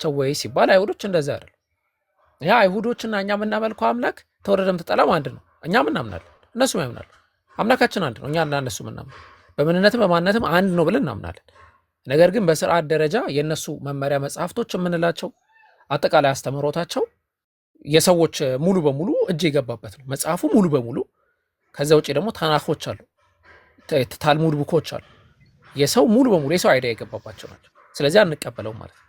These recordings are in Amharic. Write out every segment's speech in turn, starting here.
ናቸው ወይ ሲባል አይሁዶች እንደዛ አይደለም። ያ አይሁዶችና እኛ የምናመልከው አምላክ ተወረደም ተጠላም አንድ ነው። እኛም እናምናለን፣ እነሱም ያምናሉ። አምላካችን አንድ ነው። እኛ እና እነሱ ምናምን በምንነትም በማንነትም አንድ ነው ብለን እናምናለን። ነገር ግን በስርዓት ደረጃ የእነሱ መመሪያ መጽሐፍቶች የምንላቸው አጠቃላይ አስተምህሮታቸው የሰዎች ሙሉ በሙሉ እጅ የገባበት ነው። መጽሐፉ ሙሉ በሙሉ ከዛ ውጭ ደግሞ ታናኮች አሉ፣ ታልሙድ ቡኮች አሉ። የሰው ሙሉ በሙሉ የሰው አይዲያ የገባባቸው ናቸው። ስለዚህ አንቀበለውም ማለት ነው።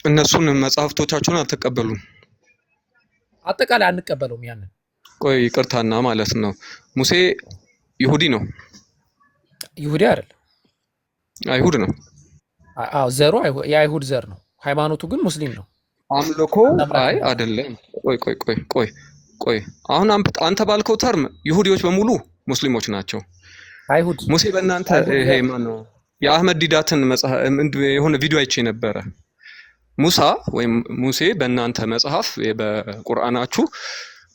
እነሱን መጽሐፍቶቻቸውን አልተቀበሉም። አጠቃላይ አንቀበለውም። ያንን ቆይ ይቅርታና ማለት ነው ሙሴ ይሁዲ ነው? ይሁዲ አይደለም፣ አይሁድ ነው። አዎ ዘሩ የአይሁድ ዘር ነው። ሃይማኖቱ ግን ሙስሊም ነው። አምልኮ አይ አይደለም። ቆይ አሁን አንተ ባልከው ተርም ይሁዲዎች በሙሉ ሙስሊሞች ናቸው። አይሁድ ሙሴ በእናንተ ይሄ ማን ነው የአህመድ ዲዳትን የሆነ ቪዲዮ አይቼ ነበረ። ሙሴ በእናንተ መጽሐፍ በቁርአናችሁ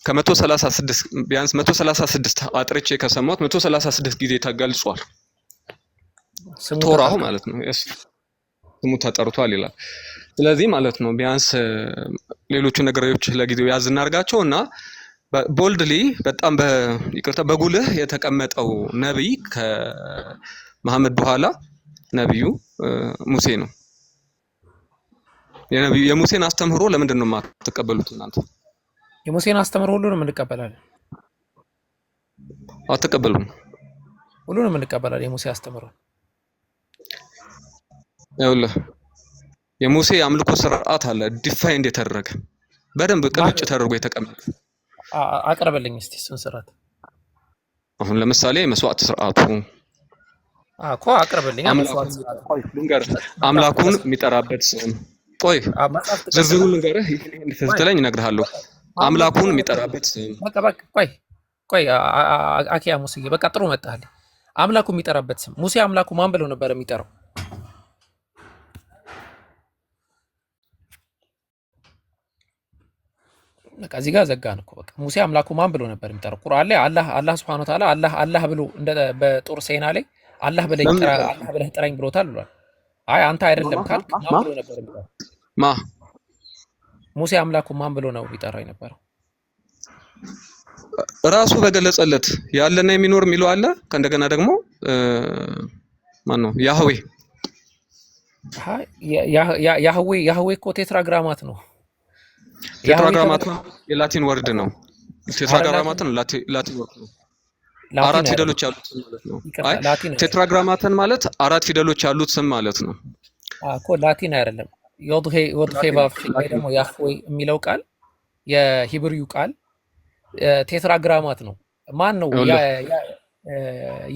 ከ136 ቢያንስ 136 አጥርቼ ከሰማሁት 136 ጊዜ ተገልጿል። ቶራው ማለት ነው ስሙ ተጠርቷል ይላል። ስለዚህ ማለት ነው ቢያንስ ሌሎቹ ነገሮች ለጊዜው ያዝ እናርጋቸው እና ቦልድሊ በጣም ይቅርታ በጉልህ የተቀመጠው ነብይ ከመሐመድ በኋላ ነብዩ ሙሴ ነው። የሙሴን አስተምህሮ ለምንድን ነው የማትቀበሉት እናንተ? የሙሴን አስተምህሮ ሁሉንም እንቀበላለን። አትቀበሉም? ሁሉንም እንቀበላለን። የሙሴ አስተምህሮ ይኸውልህ የሙሴ አምልኮ ስርዓት አለ ዲፋይንድ የተደረገ በደንብ ቅልጭ ተደርጎ የተቀመጠ አቅርብልኝ እስቲ እሱን ስርዓት። አሁን ለምሳሌ መስዋዕት ስርዓቱ እኮ አቅርብልኝ። አምላኩን የሚጠራበት ስም ቆይ ዝርዝሩን ልንገርህ ስትለኝ እነግርሃለሁ። አምላኩን የሚጠራበት ስም ቆይ አኪያ ሙስዬ በቃ ጥሩ መጣልኝ። አምላኩ የሚጠራበት ስም ሙሴ አምላኩ ማን ብሎ ነበር የሚጠራው? በቃ እዚህ ጋር ዘጋን እኮ በቃ ሙሴ አምላኩ ማን ብሎ ነበር የሚጠራው? ቁርአን ላይ አላህ Subhanahu Wa Ta'ala አላህ ብሎ እንደ በጦር ሴና ላይ አላህ ብለህ ጥራኝ ብሎታል ብሏል። አይ አንተ አይደለም ካልክ ማን ብሎ ነበር የሚጠራው? ሙሴ አምላኩ ማን ብሎ ነው የሚጠራው የነበረው? ራሱ በገለጸለት ያለና የሚኖር የሚለው አለ። ከእንደገና ደግሞ ማን ነው ያህዌ ያህዌ እኮ ቴትራግራማት ነው። ቴትራግራማት የላቲን ወርድ ነው። ቴትራግራማትን ላቲን ወርድ ነው። አራት ፊደሎች ያሉት ስም ማለት ነው። አይ ቴትራግራማትን ማለት አራት ፊደሎች ያሉት ስም ማለት ነው እኮ ላቲን አይደለም። ዮድሄ ባፍ ወይ ደግሞ ያህዌ የሚለው ቃል የሂብሪው ቃል ቴትራግራማት ነው። ማን ነው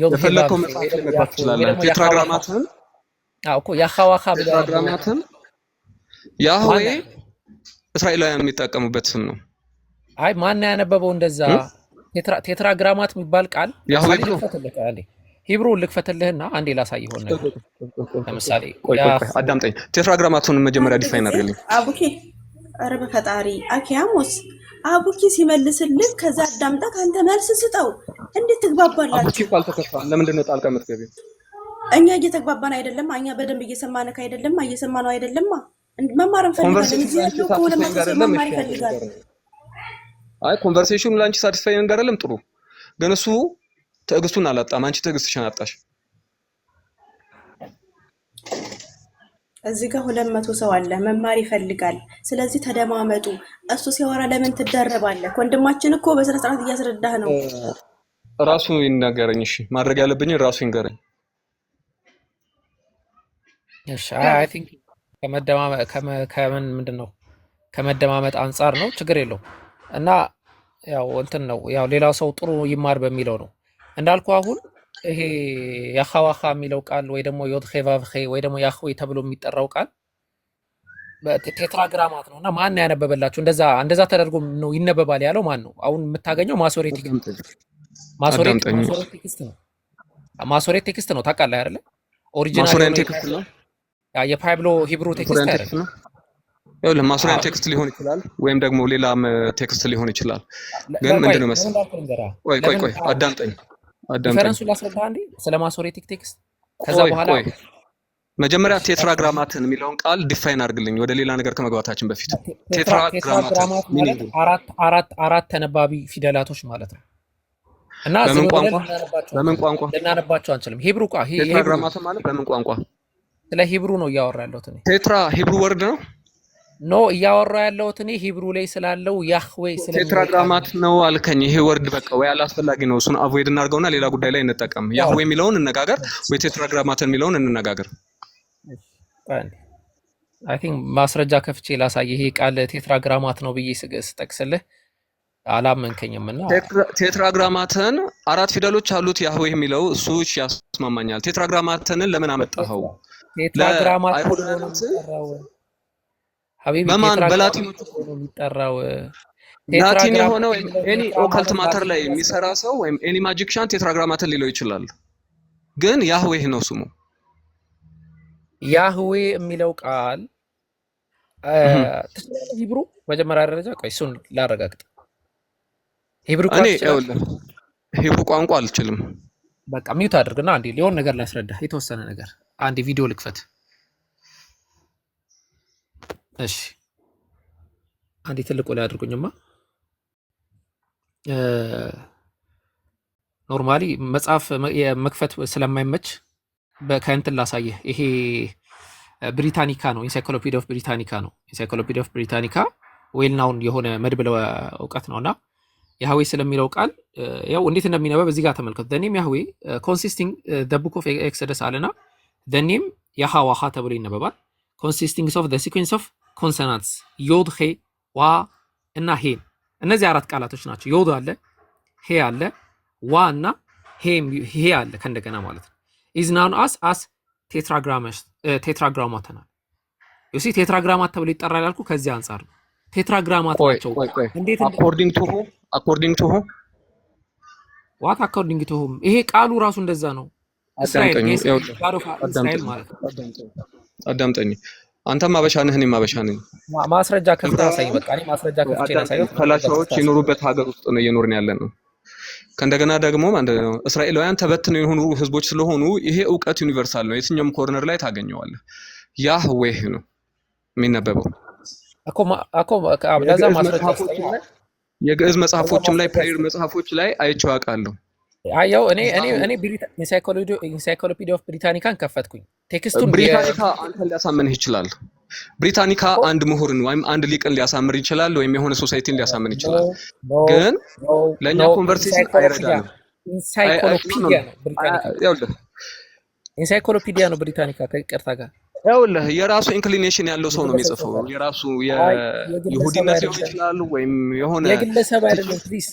የፈለከው መጽሐፍ ላይ መግባት ትችላለህ። ቴትራግራማትን እኮ ያኻዋኻ ቴትራግራማትን ያህዌ እስራኤላውያን የሚጠቀሙበት ስም ነው። አይ ማን ያነበበው እንደዛ? ቴትራግራማት የሚባል ቃል ሂብሩ ልክፈትልህና አንዴ ላሳይ ሆነ። ለምሳሌ ቆይ አዳምጠኝ። ቴትራግራማቱን መጀመሪያ ዲፋይን አድርግልኝ። አቡኪ ኧረ በፈጣሪ አኪያሞስ አቡኪ ሲመልስልህ ከዛ አዳምጣ ካንተ መልስ ስጠው። እንዴት ትግባባላችሁ? አቡኪ ካልተከፋ ለምንድን ነው ጣልቃ የምትገቢው? እኛ እየተግባባን አይደለም? እኛ በደንብ እየሰማንክ አይደለም? እየሰማነው አይደለም? መማር እንፈልጋለን። እዚህ ያለው ከሆነ መማር ይፈልጋል። አይ ኮንቨርሴሽኑ ላንቺ ሳቲስፋይ ነገር አይደለም። ጥሩ ግን እሱ ትዕግስቱን አላጣም። አንቺ ትዕግስትሽን አጣሽ። እዚህ ጋር 200 ሰው አለ መማር ይፈልጋል። ስለዚህ ተደማመጡ። እሱ ሲያወራ ለምን ትደረባለህ? ወንድማችን እኮ በስነ ስርዓት እያስረዳህ ነው። ራሱ ይናገረኝ። እሺ ማድረግ ያለብኝ ራሱ ይንገረኝ። እሺ አይ ቲንክ ከመደማመጥ አንጻር ነው። ችግር የለውም እና ያው እንትን ነው ያው ሌላው ሰው ጥሩ ይማር በሚለው ነው እንዳልኩ። አሁን ይሄ ያኻዋኻ የሚለው ቃል ወይ ደግሞ ዮድኼቫቭኼ ወይ ደግሞ ያህዌ ተብሎ የሚጠራው ቃል ቴትራግራማት ነው እና ማን ያነበበላችሁ? እንደዛ ተደርጎ ነው ይነበባል ያለው ማን ነው? አሁን የምታገኘው ማሶሬት ቴክስት ነው። ታውቃለህ አይደለ? ኦሪጂናል ቴክስት ነው። የፓብሎ ሂብሩ ቴክስት አይደለም። ይኸውልህ ማሶሬት ቴክስት ሊሆን ይችላል ወይም ደግሞ ሌላም ቴክስት ሊሆን ይችላል። ግን ምንድነው መሰለህ? ቆይ አዳምጠኝ። ዲፈረንሱን ላስረዳህ አንዴ ስለ ማሶሬቲክ ቴክስት። ከዛ በኋላ መጀመሪያ እሺ ቴትራግራማትን የሚለውን ቃል ዲፋይን አድርግልኝ ወደ ሌላ ነገር ከመግባታችን በፊት። ቴትራግራማትን ቴትራግራማት ማለት ሚኒንግ አራት ተነባቢ ፊደላቶች ማለት ነው። እና ዝም በምን ብለን ቋንቋ ልናነባቸው አንችልም። ሂብሩ ቴትራግራማትን ማለት በምን ቋንቋ? ስለ ሂብሩ ነው እያወራ ያለሁት እኔ። ቴትራ ሂብሩ ወርድ ነው። ኖ እያወራ ያለሁት እኔ ሂብሩ ላይ ስላለው ያህዌ ቴትራግራማት ነው አልከኝ። ይሄ ወርድ በቃ ወይ አላስፈላጊ ነው፣ እሱን አቮይድ እናድርገውና ሌላ ጉዳይ ላይ እንጠቀም። ያህዌ የሚለውን እንነጋገር ወይ ቴትራግራማትን የሚለውን እንነጋገር። አይ ቲንክ ማስረጃ ከፍቼ ላሳይ። ይሄ ቃል ቴትራግራማት ነው ብዬ ስጠቅስልህ አላመንከኝም። እና ቴትራግራማትን 4 ፊደሎች አሉት ያህዌ የሚለው እሱ ያስማማኛል። ቴትራግራማትን ለምን አመጣኸው? ቴትራግራማት በማን በላቲኖቹ ነው የሚጠራው? ላቲን የሆነው ኤኒ ኦካልት ማተር ላይ የሚሰራ ሰው ወይም ኤኒ ማጂክሻን ቴትራግራማትን ሊለው ይችላል። ግን ያህዌ ነው ስሙ። ያህዌ የሚለው ቃል ሂብሩ መጀመሪያ ደረጃ ቆይ እሱን ላረጋግጥ። ሂብሩ ቋንቋ አልችልም። በቃ ሚውት አድርግና አንዴ ሊሆን ነገር ላስረዳ የተወሰነ ነገር አንዴ ቪዲዮ ልክፈት። እሺ አንዴ ትልቁ ላይ አድርጉኝማ። ኖርማሊ መጽሐፍ መክፈት ስለማይመች ከእንትን ላሳየህ። ይሄ ብሪታኒካ ነው፣ ኢንሳይክሎፒዲያ ኦፍ ብሪታኒካ ነው። ኢንሳይክሎፒዲያ ኦፍ ብሪታኒካ ዌል ናውን የሆነ መድብለ እውቀት ነውና ያህዌ ስለሚለው ቃል ያው እንዴት እንደሚነበብ እዚህ ጋር ተመልከቱ። ዘኔም ያህዌ ኮንሲስቲንግ ዘ ቡክ ኦፍ ኤክሶደስ አለና ዘኔም ያሃዋሃ ተብሎ ይነበባል። ኮንሲስቲንግ ኦፍ ዘ ሲኩዌንስ ኦፍ ኮንሶናንትስ ዮድ ሄ ዋ እና ሄ። እነዚህ 4 ቃላቶች ናቸው። ዮድ አለ፣ ሄ አለ፣ ዋ እና ሄ አለ ከእንደገና ማለት ነው። ኢዝ ናውን አስ ቴትራግራማት ዩ ሲ ቴትራግራማት ተብሎ ይጠራል ያልኩ ከዚህ አንፃር ነው። ቴትራግራማት ናቸው። እንዴት አኮርዲንግ ቱ ዋት አኮርዲንግ ቱ ይሄ ቃሉ ራሱ እንደዛ ነው። እስራኤል ማለት ነው። አዳምጠኝ። አንተም አበሻ ነህ፣ እኔም አበሻ ነኝ። ማስረጃ ከፍተህ አሳይ። በቃ እኔ ማስረጃ ከፍቼ ላሳየው። ፈላሻዎች የኖሩበት ሀገር ውስጥ ነው እየኖርን ያለ ነው። ከእንደገና ደግሞ እስራኤላውያን ተበትነው የሆኑ ህዝቦች ስለሆኑ ይሄ እውቀት ዩኒቨርሳል ነው። የትኛውም ኮርነር ላይ ታገኘዋለህ። ያህዌ ነው የሚነበበው። ለዛ ማስረጃ የግዕዝ መጽሐፎችም ላይ ፕሬየር መጽሐፎች ላይ አይቼው አውቃለሁ። አየው እኔ ኢንሳይክሎፒዲያ ኦፍ ብሪታኒካን ከፈትኩኝ። ቴክስቱን ብሪታኒካ አንተን ሊያሳምንህ ይችላል። ብሪታኒካ አንድ ምሁርን ወይም አንድ ሊቅን ሊያሳምር ይችላል፣ ወይም የሆነ ሶሳይቲን ሊያሳምን ይችላል። ግን ለእኛ ኮንቨርሴሽን አይረዳንም። ኢንሳይክሎፒዲያ ነው ብሪታኒካ ከይቅርታ ጋር ያውልህ የራሱ ኢንክሊኔሽን ያለው ሰው ነው የሚጽፈው። የራሱ የይሁዲነት ሊሆን ይችላል ወይም የሆነ የግለሰብ አይደለም። ፕሊዝ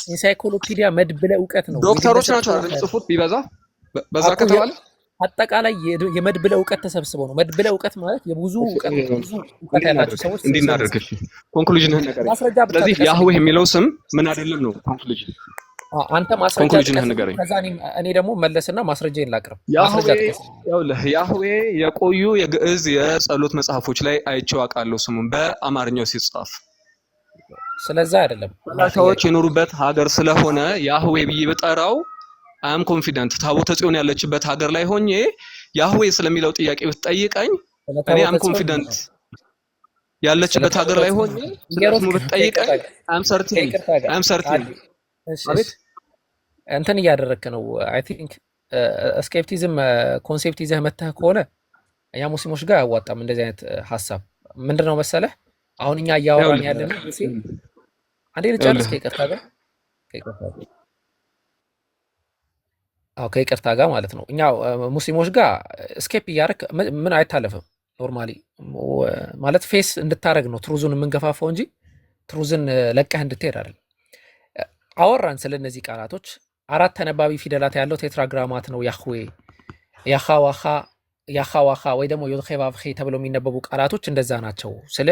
ኢንሳይክሎፒዲያ መድብለ እውቀት ነው። ዶክተሮች ናቸው አይደል የሚጽፉት? ቢበዛ በዛ ከተባለ አጠቃላይ የመድብለ እውቀት ተሰብስበው ነው። መድብለ እውቀት ማለት የብዙ እውቀት ያላቸው ሰዎች እንዲናደርግ ኮንክሉዥንህን ነገር። ስለዚህ ያህዌ የሚለው ስም ምን አይደለም ነው ኮንክሉዥን። አንተ ማስረጃ ንገረኝ፣ ከዛ እኔ ደግሞ መለስና ማስረጃዬን ላቅርብ። ያህዌ የቆዩ የግዕዝ የጸሎት መጽሐፎች ላይ አይቼው አውቃለሁ ስሙን በአማርኛው ሲጻፍ። ስለዛ አይደለም ፈላሻዎች የኖሩበት ሀገር ስለሆነ ያህዌ ብዬ በጠራው አም ኮንፊደንት። ታቦተ ጽዮን ያለችበት ሀገር ላይ ሆኜ ያህዌ ስለሚለው ጥያቄ ብትጠይቀኝ እኔ አም ኮንፊደንት ያለችበት ሀገር ላይ ሆኜ ስለስሙ ብትጠይቀኝ አም ሰርቲን አቤት እንትን እያደረግክ ነው። አይ ቲንክ ስኬፕቲዝም ኮንሴፕት ይዘህ መተህ ከሆነ እኛ ሙስሊሞች ጋር አያዋጣም እንደዚህ አይነት ሀሳብ። ምንድነው መሰለህ አሁን እኛ እያወራን ያለነው አንዴ ልጨርስ ከይቅርታ ጋር ማለት ነው። እኛ ሙስሊሞች ጋር ስኬፕ እያደረክ ምን አይታለፍም። ኖርማሊ ማለት ፌስ እንድታረግ ነው ትሩዙን የምንገፋፈው እንጂ ትሩዝን ለቀህ እንድትሄድ አይደለም። አወራን ስለ እነዚህ ቃላቶች። 4 ተነባቢ ፊደላት ያለው ቴትራግራማት ነው ያህዌ። ያሃዋሃ ወይ ደግሞ ዮድኼቫቭ ተብለው የሚነበቡ ቃላቶች እንደዛ ናቸው ስለ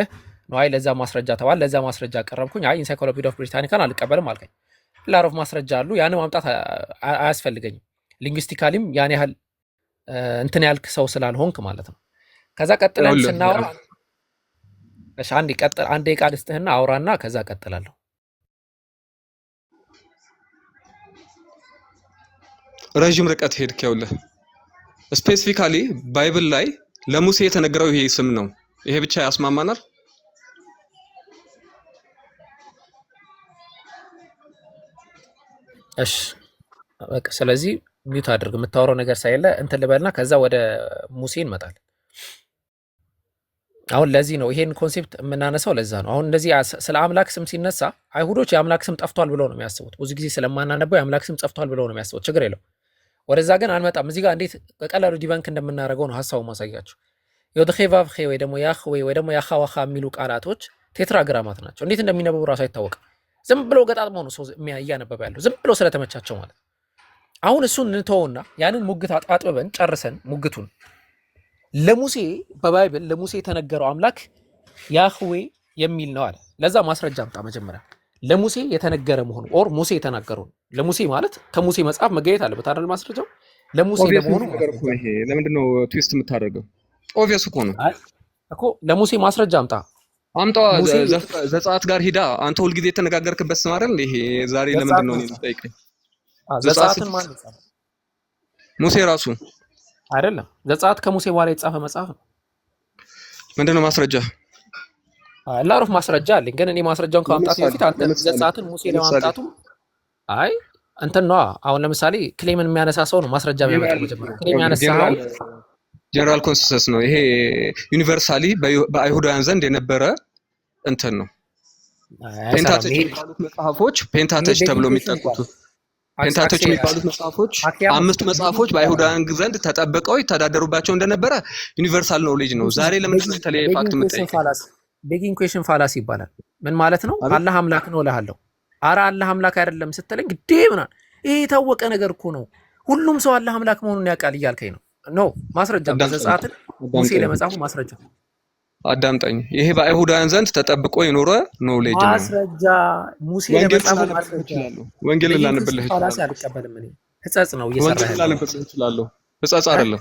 ነው። አይ ለዛ ማስረጃ ተባለ፣ ለዛ ማስረጃ ቀረብኩኝ። አይ ኢንሳይክሎፒዲያ ኦፍ ብሪታኒካን አልቀበልም አልከኝ። ላሮፍ ማስረጃ አሉ፣ ያን ማምጣት አያስፈልገኝም። ሊንግዊስቲካሊም ያን ያህል እንትን ያልክ ሰው ስላልሆንክ ማለት ነው። ከዛ ቀጥለን ስናወራ እሺ አንዴ ቃል ስትህና አውራና ከዛ ቀጥላለሁ። ረጅም ርቀት ሄድክ። ያውልህ ስፔሲፊካሊ ባይብል ላይ ለሙሴ የተነገረው ይሄ ስም ነው። ይሄ ብቻ ያስማማናል? እሺ በቃ ስለዚህ ሚውት አድርግ፣ የምታወራው ነገር ሳይለ እንትን ልበልና ከዛ ወደ ሙሴ እንመጣለን። አሁን ለዚህ ነው ይሄን ኮንሴፕት የምናነሳው፣ ለዛ ነው። አሁን እንደዚህ ስለ አምላክ ስም ሲነሳ አይሁዶች የአምላክ ስም ጠፍቷል ብለው ነው የሚያስቡት። ብዙ ጊዜ ስለማናነበው የአምላክ ስም ጠፍቷል ብለው ነው የሚያስቡት። ችግር የለው፣ ወደዛ ግን አንመጣም። እዚህ ጋር እንዴት በቀላሉ ዲባንክ እንደምናደርገው ነው ሀሳቡ ማሳያቸው። ዮድኼቫቭኼ ወይ ደግሞ ያህዌ ወይ ደግሞ ያኻዋኻ የሚሉ ቃላቶች ቴትራግራማት ናቸው። እንዴት እንደሚነበቡ ራሱ አይታወቅም። ዝም ብሎ ገጣጥሞ ነው ሰው እያነበበ ያለው፣ ዝም ብሎ ስለተመቻቸው ማለት። አሁን እሱን እንተውና ያንን ሙግት አጣጥበን ጨርሰን ሙግቱን ለሙሴ በባይብል ለሙሴ የተነገረው አምላክ ያህዌ የሚል ነው አለ። ለዛ ማስረጃ አምጣ መጀመሪያ። ለሙሴ የተነገረ መሆኑ ኦር ሙሴ የተናገረው ለሙሴ ማለት ከሙሴ መጽሐፍ መገኘት አለበት አይደል? ማስረጃው ለሙሴ ለመሆኑ ይሄ ለምንድን ነው ትዊስት የምታደርገው? ኦብቪየስ እኮ ነው እኮ። ለሙሴ ማስረጃ አምጣዋ። ዘጸአት ጋር ሂዳ አንተ ሁልጊዜ የተነጋገርክበት ስም አይደል? ይሄ ዛሬ ለምንድን ነው የምትጠይቀኝ? ዘጸአትን ማለት ነው ሙሴ ራሱ አይደለም። ዘጸአት ከሙሴ በኋላ የተጻፈ መጽሐፍ ነው። ምንድን ነው ማስረጃ? ላሮፍ ማስረጃ አለኝ፣ ግን እኔ ማስረጃውን ከማምጣት በፊት አንተ ዘጸአትን ሙሴ ለማምጣቱ አይ እንትን ነው። አሁን ለምሳሌ ክሌምን የሚያነሳ ሰው ነው ማስረጃ የሚያመጣው። መጀመሪያ ክሌም ያነሳው ጀነራል ኮንሰንሰስ ነው። ይሄ ዩኒቨርሳሊ በአይሁዳውያን ዘንድ የነበረ እንትን ነው። ፔንታተች የሚባሉት መጽሐፎች ፔንታተች ተብሎ የሚጠቁት ፔንታተች የሚባሉት መጽሐፎች አምስቱ መጽሐፎች በአይሁዳውያን ዘንድ ተጠብቀው ይተዳደሩባቸው እንደነበረ ዩኒቨርሳል ኖሌጅ ነው። ዛሬ ለምንድን ነው የተለየ ፋክት የምጠይቀው? ቤጊንግ ኩዌሽን ፋላሲ ይባላል። ምን ማለት ነው? አላህ አምላክ ነው እልሃለሁ። ኧረ አላህ አምላክ አይደለም ስትለኝ ግዴ ምናምን ይሄ የታወቀ ነገር እኮ ነው፣ ሁሉም ሰው አላህ አምላክ መሆኑን ያውቃል እያልከኝ ነው። ኖ ማስረጃ ዘጸአትን ሙሴ ለመጻፉ ማስረጃ አዳምጠኝ። ይሄ በአይሁዳውያን ዘንድ ተጠብቆ የኖረ ኖሌጅ ነው። ማስረጃ ሙሴ ለመጻፉ ማስረጃ ወንጌል ላነብልህ ፋላሲ አልቀበልም እኔ። ህጸጽ ነው እየሰራህ ያለው። ላነብልህ እችላለሁ። ህጸጽ አይደለም፣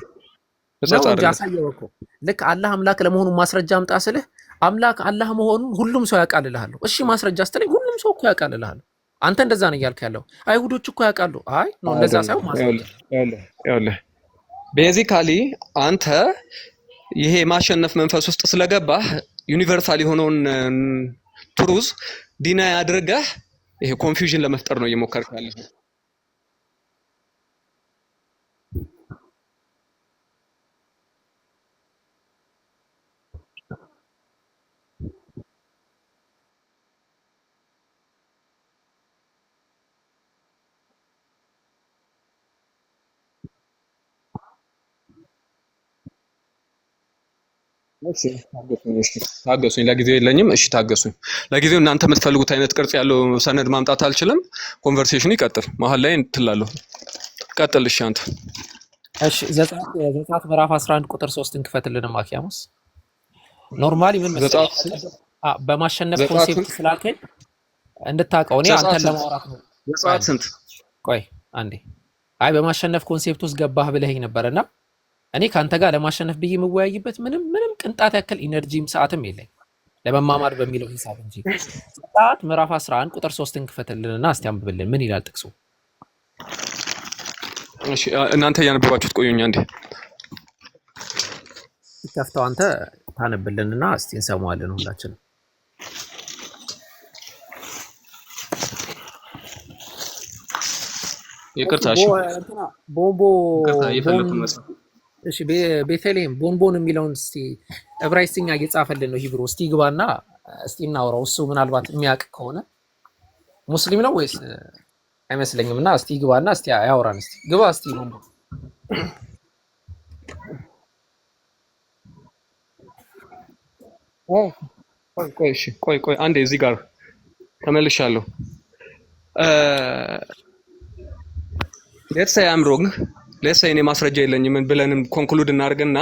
ህጸጽ አይደለም። ያሳየው እኮ ልክ አላህ አምላክ ለመሆኑ ማስረጃ አምጣ ስልህ አምላክ አላህ መሆኑን ሁሉም ሰው ያውቃል እልሃለሁ። እሺ ማስረጃ ስትለኝ ሁሉም ሰው እኮ ያውቃል እልሃለሁ። አንተ እንደዛ ነው እያልክ ያለው። አይሁዶች እኮ ያውቃሉ። አይ ነው እንደዛ ሳይሆን ማስረጃ ያለ ቤዚካሊ አንተ ይሄ ማሸነፍ መንፈስ ውስጥ ስለገባህ ዩኒቨርሳል የሆነውን ትሩዝ ዲና ያድርገህ ይሄ ኮንፊውዥን ለመፍጠር ነው እየሞከርክ ያለህ። ታገሱኝ። ለጊዜው የለኝም። እሺ ታገሱኝ። ለጊዜው እናንተ የምትፈልጉት አይነት ቅርጽ ያለው ሰነድ ማምጣት አልችልም። ኮንቨርሴሽኑ ይቀጥል። መሀል ላይ እንትላለሁ። ቀጥል። እሺ አንተ እሺ። ዘጸአት ምዕራፍ 11 ቁጥር 3 ክፈትልን ማኪያሙስ። ኖርማሊ ምን መሰለህ በማሸነፍ ኮንሴፕት ስላልከኝ እንድታውቀው እኔ አንተን ለማውራት ነው። ዘጸአት ስንት? ቆይ አንዴ። አይ በማሸነፍ ኮንሴፕት ውስጥ ገባህ ብለኸኝ ነበርና እኔ ካንተ ጋር ለማሸነፍ ብዬ የምወያይበት ምንም ቅንጣት ያክል ኢነርጂም ሰዓትም የለኝ ለመማማር በሚለው ሂሳብ እንጂ። ዘጸአት ምዕራፍ 11 ቁጥር 3 ክፈትልንና እስቲ አንብብልን። ምን ይላል ጥቅሱ? እሺ እናንተ እያነበባችሁት ቆዩኝ አንዴ። ከፍተው አንተ ታነብልንና እስቲ እንሰማዋለን ሁላችንም። ይቅርታ እሺ ቦምቦ እሺ ቤተልሔም ቦንቦን የሚለውን እስቲ ዕብራይስጥኛ እየጻፈልን ነው ሂብሩ። እስቲ ግባና እስቲ እናውራው። እሱ ምናልባት የሚያውቅ ከሆነ ሙስሊም ነው ወይስ አይመስለኝም። እና እስቲ ግባና እስቲ ያወራን። እስቲ ግባ እስቲ ቦንቦ። ቆይ አንዴ እዚህ ጋር ተመልሻለሁ። ሌትስ ሴይ አም ሮንግ ሌትስ ሴይ እኔ ማስረጃ የለኝም ብለንም ኮንክሉድ እናድርግና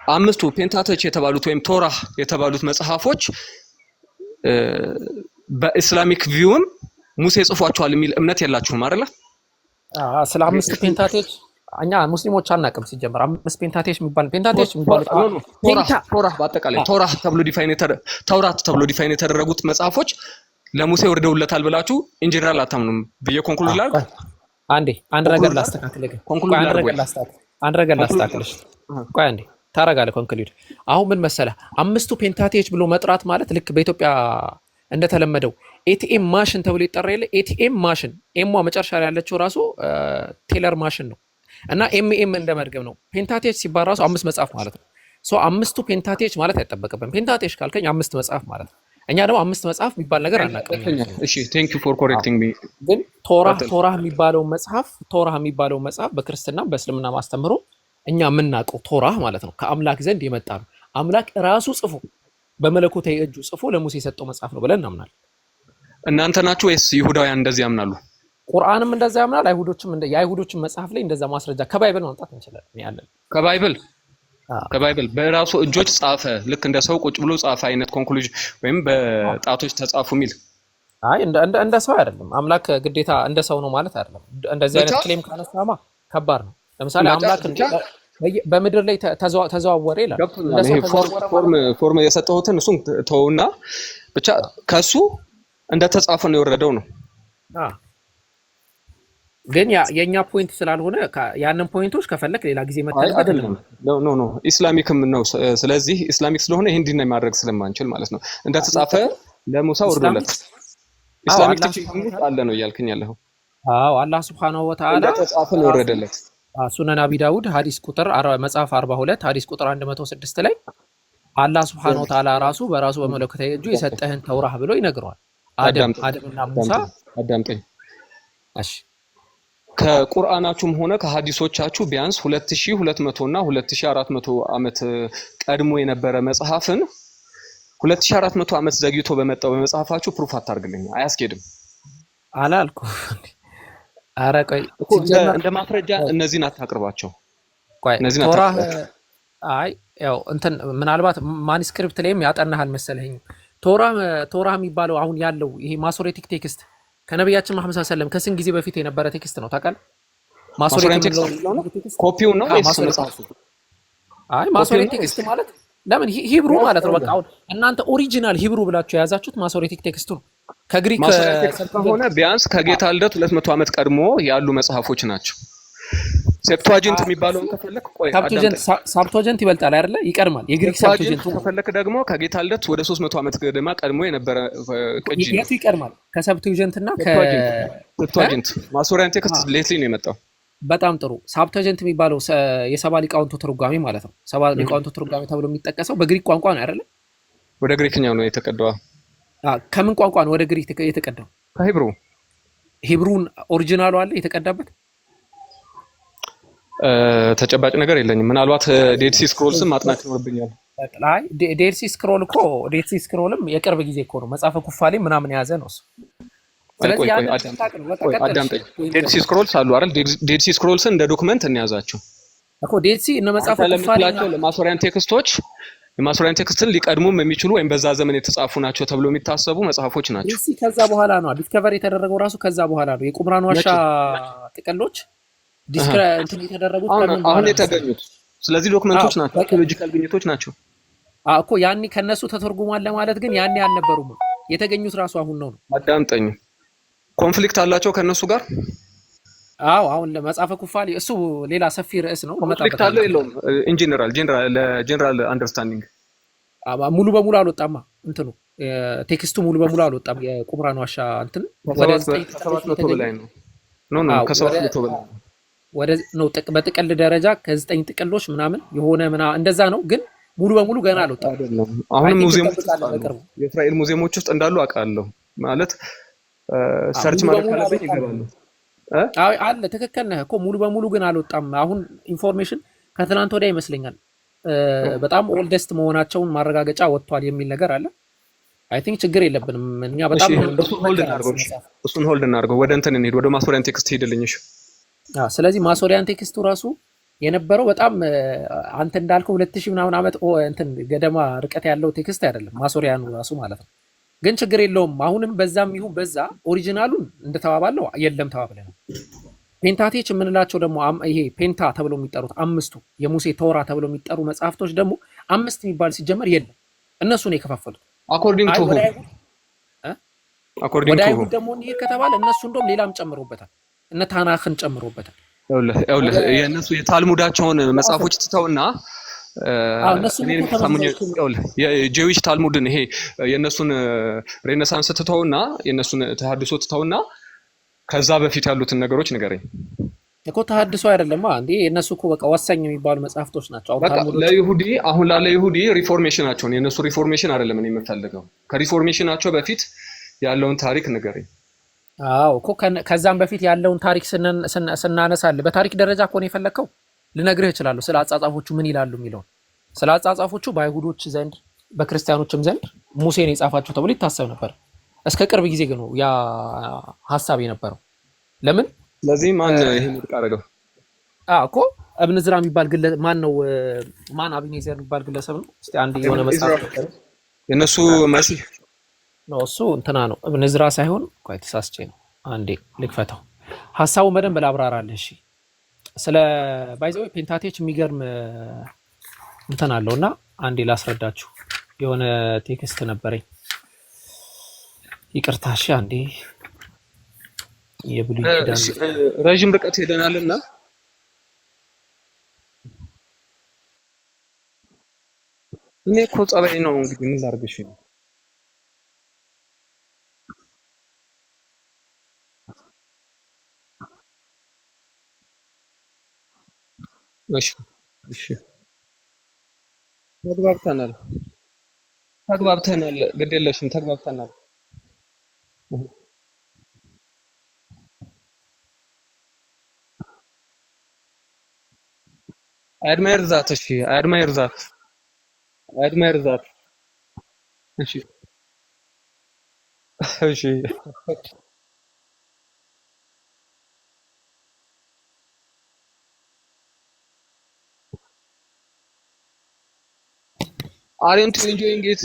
አምስቱ ፔንታተች የተባሉት ወይም ቶራህ የተባሉት መጽሐፎች በኢስላሚክ ቪውም ሙሴ ጽፏቸዋል የሚል እምነት የላችሁም አይደለ? ስለ አምስቱ ፔንታተች እኛ ሙስሊሞች አናውቅም። ሲጀመር አምስት ፔንታተች የሚባሉት ቶራህ በአጠቃላይ ቶራህ ተብሎ ዲፋይን የተደረጉት መጽሐፎች ለሙሴ ወርደውለታል ብላችሁ ኢንጀነራል አታምኑም ብዬ ኮንክሉድ ላድርግ። አንዴ አንድ ነገር ላስተካክልህ። ቆይ አንድ ነገር ላስተካክልሽ። ቆይ አንዴ ታረጋለህ። ኮንክሉድ አሁን ምን መሰለህ አምስቱ ፔንታቴጅ ብሎ መጥራት ማለት ልክ በኢትዮጵያ እንደተለመደው ኤቲኤም ማሽን ተብሎ ይጠራ የለ ኤቲኤም ማሽን ኤሟ መጨረሻ ላይ ያለችው ራሱ ቴለር ማሽን ነው እና ኤምኤም እንደመድገም ነው። ፔንታቴጅ ሲባል ራሱ አምስት መጽሐፍ ማለት ነው። ሶ አምስቱ ፔንታቴጅ ማለት አይጠበቅብን። ፔንታቴጅ ካልከኝ አምስት መጽሐፍ ማለት ነው። እኛ ደግሞ አምስት መጽሐፍ የሚባል ነገር አናውቅም። እሺ ቴንክ ዩ ፎር ኮሬክቲንግ ሚ። ግን ቶራህ የሚባለው መጽሐፍ በክርስትና በእስልምና ማስተምሮ እኛ የምናውቀው ቶራህ ማለት ነው ከአምላክ ዘንድ የመጣ ነው። አምላክ ራሱ ጽፎ በመለኮታዊ እጁ ጽፎ ለሙሴ የሰጠው መጽሐፍ ነው ብለን እናምናለን። እናንተ ናችሁ ወይስ ይሁዳውያን እንደዚህ ያምናሉ? ቁርአንም እንደዛ ያምናል። የአይሁዶችም መጽሐፍ ላይ እንደዛ ማስረጃ ከባይብል ማምጣት እንችላለን። ያለን ከባይብል በራሱ እጆች ጻፈ፣ ልክ እንደ ሰው ቁጭ ብሎ ጻፈ አይነት ኮንክሉዥን ወይም በጣቶች ተጻፉ የሚል አይ እንደ ሰው አይደለም። አምላክ ግዴታ እንደ ሰው ነው ማለት አይደለም። እንደዚህ አይነት ክሌም ካነሳማ ከባድ ነው። ለምሳሌ አምላክ በምድር ላይ ተዘዋወረ ይላል። ፎርም የሰጠሁትን እሱን ተውና ብቻ ከሱ እንደተጻፈ ነው የወረደው ነው። ግን የኛ ፖይንት ስላልሆነ ያንን ፖይንቶች ከፈለክ ሌላ ጊዜ መጣል አይደለም። ኖ ኢስላሚክም ነው። ስለዚህ ኢስላሚክ ስለሆነ ይሄን ዲናይ ማድረግ ስለማንችል ማለት ነው እንደተጻፈ ለሙሳ ወርዶለት ኢስላሚክ ቲቺንግ አለ ነው እያልከኝ ያለው። አዎ አላህ Subhanahu Wa Ta'ala እንደተጻፈ ነው ወረደለት። ሱነን አቢ ዳውድ ሐዲስ ቁጥር መጽሐፍ 42 ሐዲስ ቁጥር 106 ላይ አላህ Subhanahu Wa Ta'ala ራሱ በራሱ በመለኮታዊ እጁ የሰጠህን ተውራህ ብሎ ይነግረዋል። አደምና ሙሳ አዳምጠኝ እሺ ከቁርአናችሁም ሆነ ከሐዲሶቻችሁ ቢያንስ 2200 እና 2400 ዓመት ቀድሞ የነበረ መጽሐፍን 2400 ዓመት ዘግይቶ በመጣው በመጽሐፋችሁ ፕሩፍ አታርግልኝ። አያስኬድም አላልኩ። ኧረ ቆይ እንደ ማስረጃ እነዚህን አታቅርባቸው። ቆይ ቶራህ አይ ያው እንትን ምናልባት ማኑስክሪፕት ላይም ያጠናሃል መሰለኝ። ቶራህ የሚባለው አሁን ያለው ይሄ ማሶሬቲክ ቴክስት ከነብያችን መሐመድ ሰለላሁ ዐለይሂ ወሰለም ከስንት ጊዜ በፊት የነበረ ቴክስት ነው ታውቃለህ? ማሶሬቲክ ኮፒው ነው ወይስ መጽሐፉ? አይ ማሶሬቲክ ቴክስት ማለት ለምን ሂብሩ ማለት ነው። በቃ አሁን እናንተ ኦሪጂናል ሂብሩ ብላችሁ የያዛችሁት ማሶሬቲክ ቴክስቱ ነው። ከግሪክ ከሆነ ቢያንስ ከጌታ ልደት 200 ዓመት ቀድሞ ያሉ መጽሐፎች ናቸው። ሴፕቱአጂንት የሚባለውን ከፈለክ ሳፕቱአጂንት ይበልጣል አይደለ? ይቀድማል። የግሪክ ሳፕቱአጂንት ከፈለክ ደግሞ ከጌታ ልደት ወደ 300 ዓመት ገደማ ቀድሞ የነበረ ቅጂ ነው። የቱ ይቀድማል? ከሳፕቱአጂንት እና ከሴፕቱአጂንት ማሶሪያን ቴክስት ሌትሊ ነው የመጣው። በጣም ጥሩ። ሳፕቱአጂንት የሚባለው የሰባ ሊቃውንቱ ትርጓሜ ማለት ነው። ሰባ ሊቃውንቱ ትርጓሜ ተብሎ የሚጠቀሰው በግሪክ ቋንቋ ነው አይደለ? ወደ ግሪክኛው ነው የተቀዳው። ከምን ቋንቋ ነው ወደ ግሪክ የተቀዳው? ከሂብሩ። ሂብሩን ኦሪጂናሉ አለ የተቀዳበት? ተጨባጭ ነገር የለኝም። ምናልባት ዴድ ሲ ስክሮልስም ማጥናት ይኖርብኛል። አይ ዴድ ሲ ስክሮልም የቅርብ ጊዜ እኮ ነው። መጽሐፈ ኩፋሌ ምናምን የያዘ ነው እሱ። ስለዚህ አዳምጠኝ። ዴድ ሲ ስክሮልስ አሉ አይደል? ዴድ ሲ ስክሮልስን እንደ ዶክመንት እንያዛቸው እኮ። ዴድ ሲ እነ መጽሐፈ ኩፋሌ ለማሶሪያን ቴክስቶች የማሶሪያን ቴክስትን ሊቀድሙም የሚችሉ ወይም በዛ ዘመን የተጻፉ ናቸው ተብሎ የሚታሰቡ መጽሐፎች ናቸው። ዴድ ሲ ከዛ በኋላ ነው ዲስከቨር የተደረገው ራሱ ከዛ በኋላ ነው። የቁምራን ዋሻ ጥቅሎች እንትን የተደረጉት አሁን የተገኙት። ስለዚህ ዶክመንቶች ናቸው፣ አርኪኦሎጂካል ግኝቶች ናቸው እኮ። ያኔ ከነሱ ተተርጉሟል ለማለት ግን ያኔ አልነበሩም። የተገኙት ራሱ አሁን ነው። አዳምጠኝ። ኮንፍሊክት አላቸው ከነሱ ጋር? አዎ አሁን ለመጽሐፈ ኩፋሌ እሱ ሌላ ሰፊ ርዕስ ነው። ኮንፍሊክት አለው የለውም? ጀነራል አንደርስታንዲንግ ሙሉ በሙሉ አልወጣማ። እንትኑ ቴክስቱ ሙሉ በሙሉ አልወጣም። የቁምራን ዋሻ እንትን ወደ 700 በላይ ነው። ኖ ከ700 በላይ ወደ ነው በጥቅል ደረጃ ከ9 ጥቅሎች ምናምን የሆነ እንደዛ ነው። ግን ሙሉ በሙሉ ገና አልወጣም። አሁን ሙዚየሞች የእስራኤል ሙዚየሞች ውስጥ እንዳሉ አውቃለሁ። ማለት ሰርች ማለት ካለብኝ ይገባሉ። አይ አለ። ትክክል ነህ እኮ ሙሉ በሙሉ ግን አልወጣም። አሁን ኢንፎርሜሽን ከትናንት ወዲያ ይመስለኛል በጣም ኦልደስት መሆናቸውን ማረጋገጫ ወጥቷል የሚል ነገር አለ። አይ ቲንክ ችግር የለብንም እኛ በጣም እሱን ሆልድ እናድርገው። ወደ እንትን እንሂድ፣ ወደ ማሶሪያን ቴክስት ሄድልኝ። እሺ ስለዚህ ማሶሪያን ቴክስቱ ራሱ የነበረው በጣም አንተ እንዳልከው 2000 ምናምን ዓመት እንትን ገደማ ርቀት ያለው ቴክስት አይደለም ማሶሪያኑ ራሱ ማለት ነው። ግን ችግር የለውም። አሁንም በዛም ይሁን በዛ ኦሪጂናሉን እንደተባባለው የለም ተባብለናል። ፔንታቴች የምንላቸው ደግሞ ይሄ ፔንታ ተብሎ የሚጠሩት አምስቱ የሙሴ ተውራ ተብሎ የሚጠሩ መጽሐፍቶች ደግሞ አምስት የሚባል ሲጀመር የለም። እነሱ ነው የከፋፈሉት። አኮርዲንግ ቱ ወደ አይሁድ ደግሞ እንሂድ ከተባለ እነሱ እንደውም ሌላም ጨምሮበታል። እነ ታናክን ጨምሮበታል። የእነሱ የታልሙዳቸውን መጽሐፎች ትተውና እነሱ የጄዊሽ ታልሙድን ይሄ የእነሱን ሬኔሳንስ ትተውና የእነሱን ተሐድሶ ትተውና ከዛ በፊት ያሉትን ነገሮች ንገረኝ እኮ። ተሐድሶ አይደለም እንዴ የእነሱ እኮ በቃ ወሳኝ የሚባሉ መጽሐፍቶች ናቸው። ለይሁዲ አሁን ላለ ይሁዲ ሪፎርሜሽናቸውን የእነሱ ሪፎርሜሽን አይደለም እኔ የምፈልገው፣ ከሪፎርሜሽናቸው በፊት ያለውን ታሪክ ንገረኝ። እኮ ከዛም በፊት ያለውን ታሪክ ስናነሳልህ በታሪክ ደረጃ እኮ ነው የፈለከው። ልነግርህ እችላለሁ ስለ አጻጻፎቹ ምን ይላሉ የሚለውን። ስለ አጻጻፎቹ በአይሁዶች ዘንድ በክርስቲያኖችም ዘንድ ሙሴን የጻፋቸው ተብሎ ይታሰብ ነበር። እስከ ቅርብ ጊዜ ግን ነው ያ ሐሳብ የነበረው። ለምን? ስለዚህ ማን ይሄን ውድቅ አደረገው? እኮ እብን ዝራ የሚባል ግለሰብ ማን አቢኔዘር የሚባል ግለሰብ ነው። እስቲ አንድ የሆነ መጽሐፍ የነሱ መሲህ ነው እሱ እንትና ነው እብን ዝራ ሳይሆን ቆይ ተሳስቼ ነው። አንዴ ልክፈተው ሐሳቡ በደንብ ላብራራለህ። እሺ ስለ ባይዘው ፔንታቴች የሚገርም እንትን አለውና አንዴ ላስረዳችሁ። የሆነ ቴክስት ነበረኝ ይቅርታ። እሺ አንዴ የብሉይ ኪዳን ረጅም ርቀት ሄደናልና እኔ እኮ ጸባይ ነው እንግዲህ ምን ላድርግሽ ነው። እሺ ተግባብተናል። ግድ የለሽም ተግባብተናል። አድማየር ዛት እሺ አድማየር ዛት እሺ Aren't you enjoying it?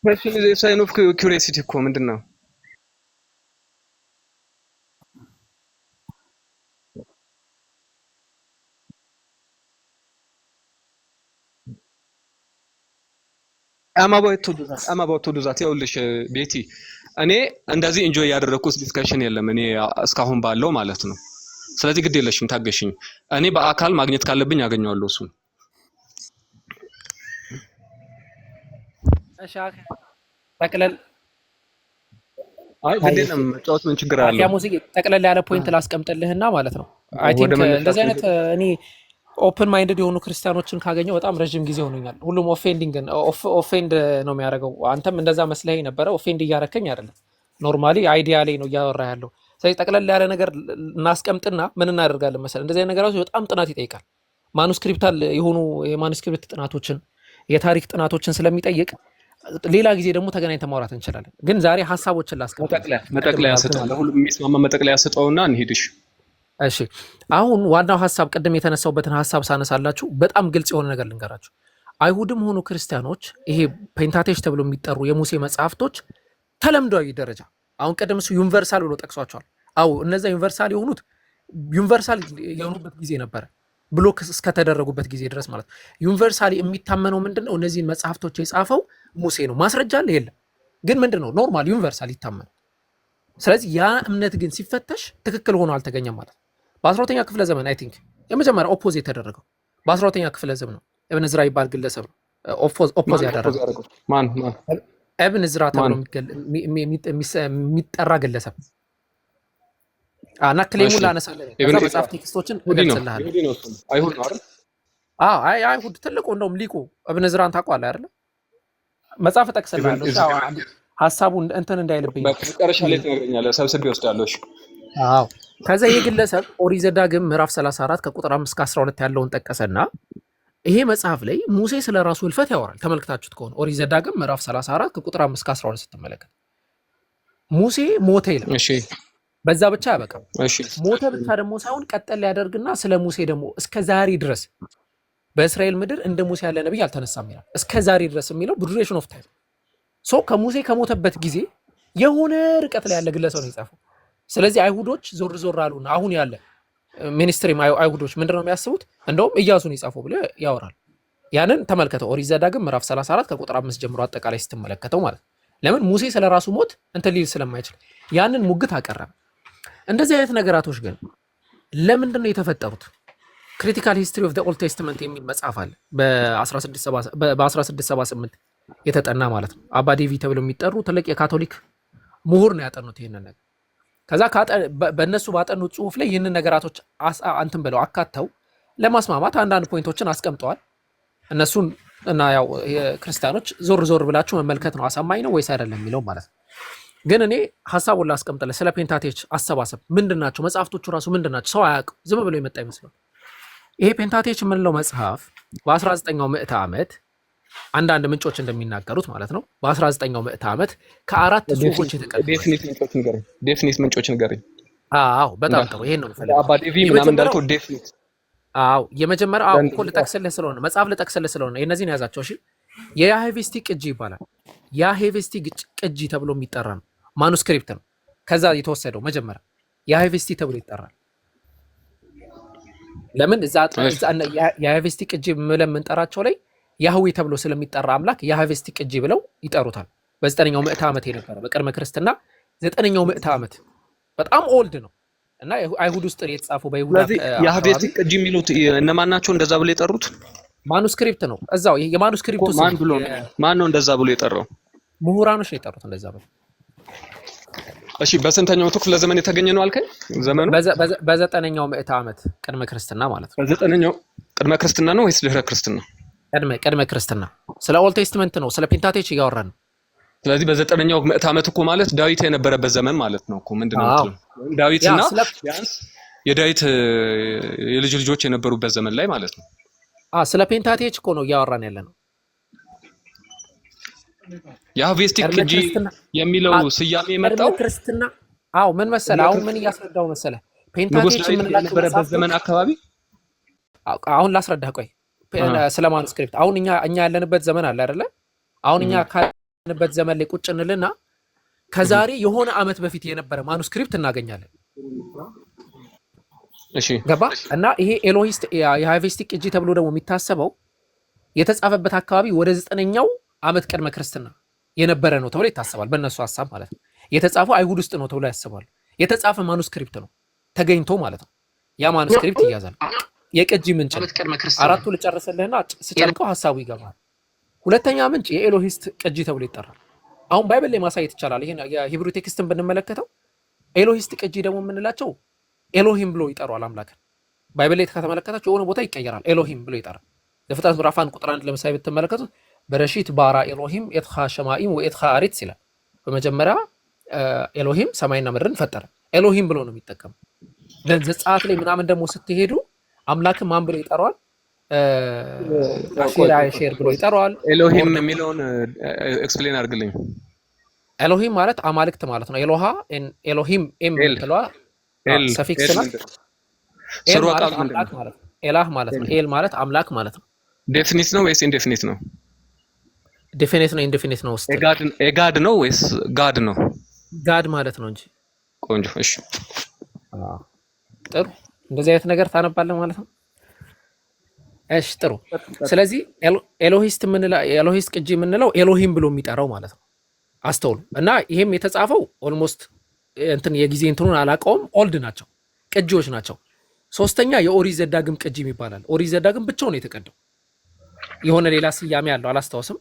Question is a sign of curiosity እኮ ምንድን ነው? I'm about to do that ይኸውልሽ ቤቲ እኔ እንደዚህ ኢንጆይ ያደረኩት ዲስከሽን የለም እኔ እስካሁን ባለው ማለት ነው። ስለዚህ ግድ የለሽም ታገሽኝ። እኔ በአካል ማግኘት ካለብኝ አገኘዋለሁ እሱን። እሺ ጠቅለል ግድ የለም መጫወት ምን ችግር አለው? ያ ሙዚቃ ጠቅለል ያለ ፖይንት ላስቀምጥልህና ማለት ነው። አይ ቲንክ እንደዚህ አይነት እኔ ኦፕን ማይንድድ የሆኑ ክርስቲያኖችን ካገኘው በጣም ረጅም ጊዜ ሆኖኛል። ሁሉም ኦፌንድ ነው የሚያደርገው። አንተም እንደዛ መስለህ ነበረ። ኦፌንድ እያረከኝ አይደለም፣ ኖርማሊ አይዲያ ላይ ነው እያወራ ያለው። ስለዚህ ጠቅለል ያለ ነገር እናስቀምጥና ምን እናደርጋለን መሰለህ፣ እንደዚህ አይነት ነገሮች በጣም ጥናት ይጠይቃል። ማኑስክሪፕታል የሆኑ የማኑስክሪፕት ጥናቶችን የታሪክ ጥናቶችን ስለሚጠይቅ ሌላ ጊዜ ደግሞ ተገናኝተን ማውራት እንችላለን። ግን ዛሬ ሐሳቦችን ላስቀምጥ። መጠቅለያ ሰጠው፣ ለሁሉም የሚስማማ መጠቅለያ ሰጠውና እንሂድሽ። እሺ አሁን ዋናው ሐሳብ ቅድም የተነሳውበትን ሐሳብ ሳነሳላችሁ በጣም ግልጽ የሆነ ነገር ልንገራችሁ። አይሁድም ሆኑ ክርስቲያኖች ይሄ ፔንታቴሽ ተብሎ የሚጠሩ የሙሴ መጽሐፍቶች ተለምዷዊ ደረጃ አሁን ቀደም እሱ ዩኒቨርሳል ብሎ ጠቅሷቸዋል። እነዛ ዩኒቨርሳል የሆኑበት ጊዜ ነበረ፣ ብሎክ እስከተደረጉበት ጊዜ ድረስ ማለት ነው። ዩኒቨርሳሊ የሚታመነው ምንድነው? እነዚህን መጽሐፍቶች የጻፈው ሙሴ ነው። ማስረጃ አለ የለም፣ ግን ምንድነው ኖርማል ዩኒቨርሳል ይታመናል። ስለዚህ ያ እምነት ግን ሲፈተሽ ትክክል ሆኖ አልተገኘም ማለት ነው። በ12ኛ ክፍለ ዘመን አይ ቲንክ የመጀመሪያ ኦፖዝ የተደረገው በ12ኛ ክፍለ ዘመን ነው። እብን ዝራ ይባል ግለሰብ ነው ኦፖዝ ያደረገው። ማን እብን ዝራ ተብሎ የሚጠራ ግለሰብ እና ክሌሙን ላነሳለህ ከዛ መጽሐፍ ቴክስቶችን እገልጽልሃለሁ። አይሁድ ነው አይደል? አይሁድ ትልቁ እንደውም ሊቁ እብን ዝራን ታውቀዋለህ አይደል? መጽሐፍ እጠቅስልሃለሁ ሐሳቡ እንትን እንዳይልብኝ መጨረሻ ላይ ትነግረኛለህ፣ ሰብስቤ እወስዳለሁ። ከዛ ይህ ግለሰብ ኦሪት ዘዳግም ምዕራፍ 34 ከቁጥር 5 እስከ 12 ያለውን ጠቀሰና ይሄ መጽሐፍ ላይ ሙሴ ስለ ራሱ ህልፈት ያወራል። ተመልክታችሁት ከሆነ ኦሪት ዘዳግም ምዕራፍ 34 ከቁጥር 5 እስከ 12 ስትመለከት ሙሴ ሞተ ይላል። እሺ በዛ ብቻ ያበቃም። ሞተ ብቻ ደግሞ ሳይሆን ቀጠል ያደርግና ስለ ሙሴ ደግሞ እስከ ዛሬ ድረስ በእስራኤል ምድር እንደ ሙሴ ያለ ነብይ አልተነሳም ይላል። እስከ ዛሬ ድረስ የሚለው ዱሬሽን ኦፍ ታይም ከሙሴ ከሞተበት ጊዜ የሆነ ርቀት ላይ ያለ ግለሰብ ነው የጻፈው። ስለዚህ አይሁዶች ዞር አሉና አሁን ያለ ሚኒስትሪ አይሁዶች ምንድነው የሚያስቡት? እንደውም ኢያሱን የጻፈው ብሎ ያወራል። ያንን ተመልከተው ኦሪት ዘዳግም ምዕራፍ 34 ከቁጥር 5 ጀምሮ አጠቃላይ ስትመለከተው ማለት ለምን ሙሴ ስለራሱ ሞት እንትን ሊል ስለማይችል ያንን ሙግት አቀረበ። እንደዚህ አይነት ነገራቶች ግን ለምንድን ነው የተፈጠሩት? ክሪቲካል ሂስትሪ ኦፍ ዘ ኦልድ ቴስትመንት የሚል መጽሐፍ አለ በ1678 የተጠና ማለት ነው። አባ ዴቪ ተብለው የሚጠሩ ትልቅ የካቶሊክ ምሁር ነው ያጠኑት ይህንን ነገር። ከዛ በእነሱ ባጠኑት ጽሁፍ ላይ ይህንን ነገራቶች አንትን ብለው አካተው ለማስማማት አንዳንድ ፖይንቶችን አስቀምጠዋል። እነሱን እና ያው ክርስቲያኖች ዞር ዞር ብላችሁ መመልከት ነው አሳማኝ ነው ወይስ አይደለም የሚለው ማለት ነው። ግን እኔ ሐሳቡን ላስቀምጥልህ። ስለ ፔንታቴች አሰባሰብ ምንድናቸው መጽሐፍቶቹ ራሱ ምንድናቸው? ሰው አያውቅም፣ ዝም ብሎ የመጣ ይመስላል። ይሄ ፔንታቴች የምንለው መጽሐፍ በ19ኛው ምዕተ ዓመት አንዳንድ ምንጮች እንደሚናገሩት ማለት ነው በ19ኛው ምዕተ ዓመት ከአራት ጽሁፎች የተቀዱ ዴፊኒት ምንጮች ንገረኝ። አዎ በጣም ጥሩ። ይሄን ነው የምፈልገው። አባ ዴቪ ምናምን እንዳልከው ዴፊኒት አዎ የመጀመሪያው እኮ ልጠቅስልህ ስለሆነ መጽሐፍ ልጠቅስልህ ስለሆነ እነዚህን ያዛቸው። እሺ የያሄቬስቲ ቅጂ ይባላል። ያሄቬስቲ ቅጂ ተብሎ የሚጠራ ነው። ማኑስክሪፕት ነው። ከዛ የተወሰደው መጀመሪያ ያሄቬስቲ ተብሎ ይጠራል። ለምን እዛ ያሄቬስቲ ቅጂ ብለን የምንጠራቸው ላይ ያህዌ ተብሎ ስለሚጠራ አምላክ ያሄቬስቲ ቅጂ ብለው ይጠሩታል። በ9ኛው ምዕተ ዓመት የነበረ በቅድመ ክርስትና 9ኛው ምዕተ ዓመት በጣም ኦልድ ነው እና አይሁድ ውስጥ የተጻፈው በይሁዳ ያሄቬስቲ ቅጂ የሚሉት እነማን ናቸው? እንደዛ ብለው የጠሩት ማኑስክሪፕት ነው። እዛው የማኑስክሪፕቱ ማን ነው እንደዛ ብሎ የጠራው? ምሁራኖች ነው የጠሩት እንደዛ ብለው። እሺ በስንተኛው ክፍለ ዘመን የተገኘ ነው አልከኝ? ዘመኑ በ9ኛው ምዕተ ዓመት ቅድመ ክርስትና ማለት ነው። በ9ኛው ቅድመ ክርስትና ነው ወይስ ድህረ ክርስትና? ቅድመ ክርስትና። ስለ ኦልድ ቴስትመንት ነው፣ ስለ ፔንታቴች እያወራን ነው። ስለዚህ በ9ኛው ምዕተ ዓመት እኮ ማለት ዳዊት የነበረበት ዘመን ማለት ነው እኮ። ምንድነው ዳዊትና ቢያንስ የዳዊት የልጅ ልጆች የነበሩበት ዘመን ላይ ማለት ነው። ስለ ፔንታቴች እኮ ነው እያወራን ያለ ነው። ያሄቬስቲ ቅጂ የሚለው ስያሜ የመጣው ክርስትና። አዎ ምን መሰለህ፣ አሁን ምን እያስረዳው መሰለህ፣ ፔንታቴች የነበረበት ዘመን አካባቢ። አሁን ላስረዳህ፣ ቆይ ስለ ማኑስክሪፕት። አሁን እኛ ያለንበት ዘመን አለ አይደለ? አሁን እኛ ካለንበት ዘመን ላይ ቁጭ እንልና ከዛሬ የሆነ ዓመት በፊት የነበረ ማኑስክሪፕት እናገኛለን። እሺ ገባ? እና ይሄ ኤሎሂስት የያሄቬስቲ ቅጂ ተብሎ ደግሞ የሚታሰበው የተጻፈበት አካባቢ ወደ 9ኛው ዓመት ቅድመ ክርስትና የነበረ ነው ተብሎ ይታሰባል። በእነሱ ሐሳብ ማለት ነው። የተጻፈው አይሁድ ውስጥ ነው ተብሎ ያስባሉ። የተጻፈ ማኑስክሪፕት ነው ተገኝቶ ማለት ነው። ያ ማኑስክሪፕት ይያዛል። የቅጂ ምንጭ አራቱ ልጨርስልህና ስጨርቀው ሐሳቡ ይገባል። ሁለተኛ ምንጭ የኤሎሂስት ቅጂ ተብሎ ይጠራል። አሁን ባይብል ላይ ማሳየት ይቻላል። ይሄን የሂብሩ ቴክስትን ብንመለከተው ኤሎሂስት ቅጂ ደግሞ የምንላቸው ኤሎሂም ብሎ ይጠራል አምላክን። ባይብል ላይ ከተመለከታችሁ የሆነ ቦታ ይቀየራል፣ ኤሎሂም ብሎ ይጠራል። ዘፍጥረት ምዕራፍ 1 ቁጥር 1 ለምሳሌ ብትመለከቱት በረሺት ባራ ኤሎሂም ኤትኻ ሸማኢም ወኤትኻ አሪት ይላል። በመጀመሪያ ኤሎሂም ሰማይና ምድርን ፈጠረ። ኤሎሂም ብሎ ነው የሚጠቀመው። ዘጸአት ላይ ምናምን ደግሞ ስትሄዱ አምላክን ማን ብሎ ይጠራዋል? ሼር ብሎ ይጠራዋል። ኤሎሂም የሚለውን ኤክስፕሌን አድርግልኝ። ኤሎሂም ማለት አማልክት ማለት ነው። ኤሎሃ ኤሎሂም ኤም ተለዋ ሰፊክስ ነው። ኤል ማለት አምላክ ማለት ነው። ኤላህ ማለት ነው። ኤል ማለት አምላክ ማለት ነው። ዴፊኒት ነው ወይስ ኢንዴፊኒት ነው? ዴፊኒት ነው ኢንዴፊኒት ነው? ጋድ ነው ወይስ ጋድ ነው? ጋድ ማለት ነው እንጂ። ቆንጆ። እሺ ጥሩ። እንደዚህ አይነት ነገር ታነባለህ ማለት ነው። እሺ ጥሩ። ስለዚህ ኤሎሂስት ቅጂ የምንለው ኤሎሂም ብሎ የሚጠራው ማለት ነው። አስተውሉ። እና ይሄም የተጻፈው ኦልሞስት እንትን የጊዜ እንትኑን አላውቀውም፣ ኦልድ ናቸው፣ ቅጂዎች ናቸው። ሶስተኛ የኦሪት ዘዳግም ቅጂ ይባላል። ኦሪት ዘዳግም ብቻውን የተቀደው የሆነ ሌላ ስያሜ ያለው አላስታውስም።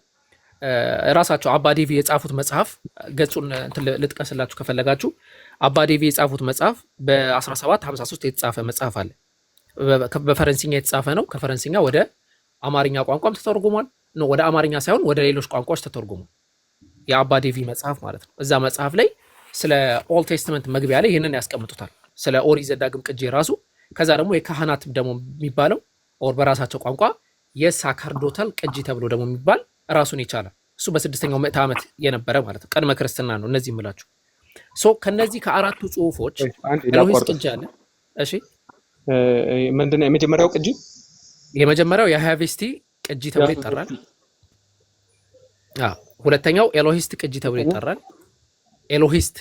ራሳቸው አባ ዴቪ የጻፉት መጽሐፍ ገጹን እንትን ልጥቀስላችሁ ከፈለጋችሁ። አባ ዴቪ የጻፉት መጽሐፍ በ1753 የተጻፈ መጽሐፍ አለ። በፈረንሲኛ የተጻፈ ነው። ከፈረንሲኛ ወደ አማርኛ ቋንቋም ተተርጉሟል። ወደ አማርኛ ሳይሆን ወደ ሌሎች ቋንቋዎች ተተርጉሟል። የአባ ዴቪ መጽሐፍ ማለት ነው። እዛ መጽሐፍ ላይ ስለ ኦልድ ቴስትመንት መግቢያ ላይ ይህንን ያስቀምጡታል፣ ስለ ኦሪት ዘዳግም ቅጂ ራሱ። ከዛ ደግሞ የካህናት ደግሞ የሚባለው ኦር በራሳቸው ቋንቋ የሳከርዶታል ቅጂ ተብሎ ደግሞ የሚባል ራሱን ይቻላል። እሱ በ6ኛው ምዕተ ዓመት የነበረ ማለት ነው። ቅድመ ክርስትና ነው እነዚህ የምላችሁ። ከነዚህ ከአራቱ ጽሁፎች ኤሎሂስት ቅጂ አለ። እሺ ምንድነው የመጀመሪያው ቅጂ? የመጀመሪያው የያሄቬስቲ ቅጂ ተብሎ ይጠራል። ሁለተኛው ኤሎሂስት ቅጂ ተብሎ ይጠራል። ኤሎሂስት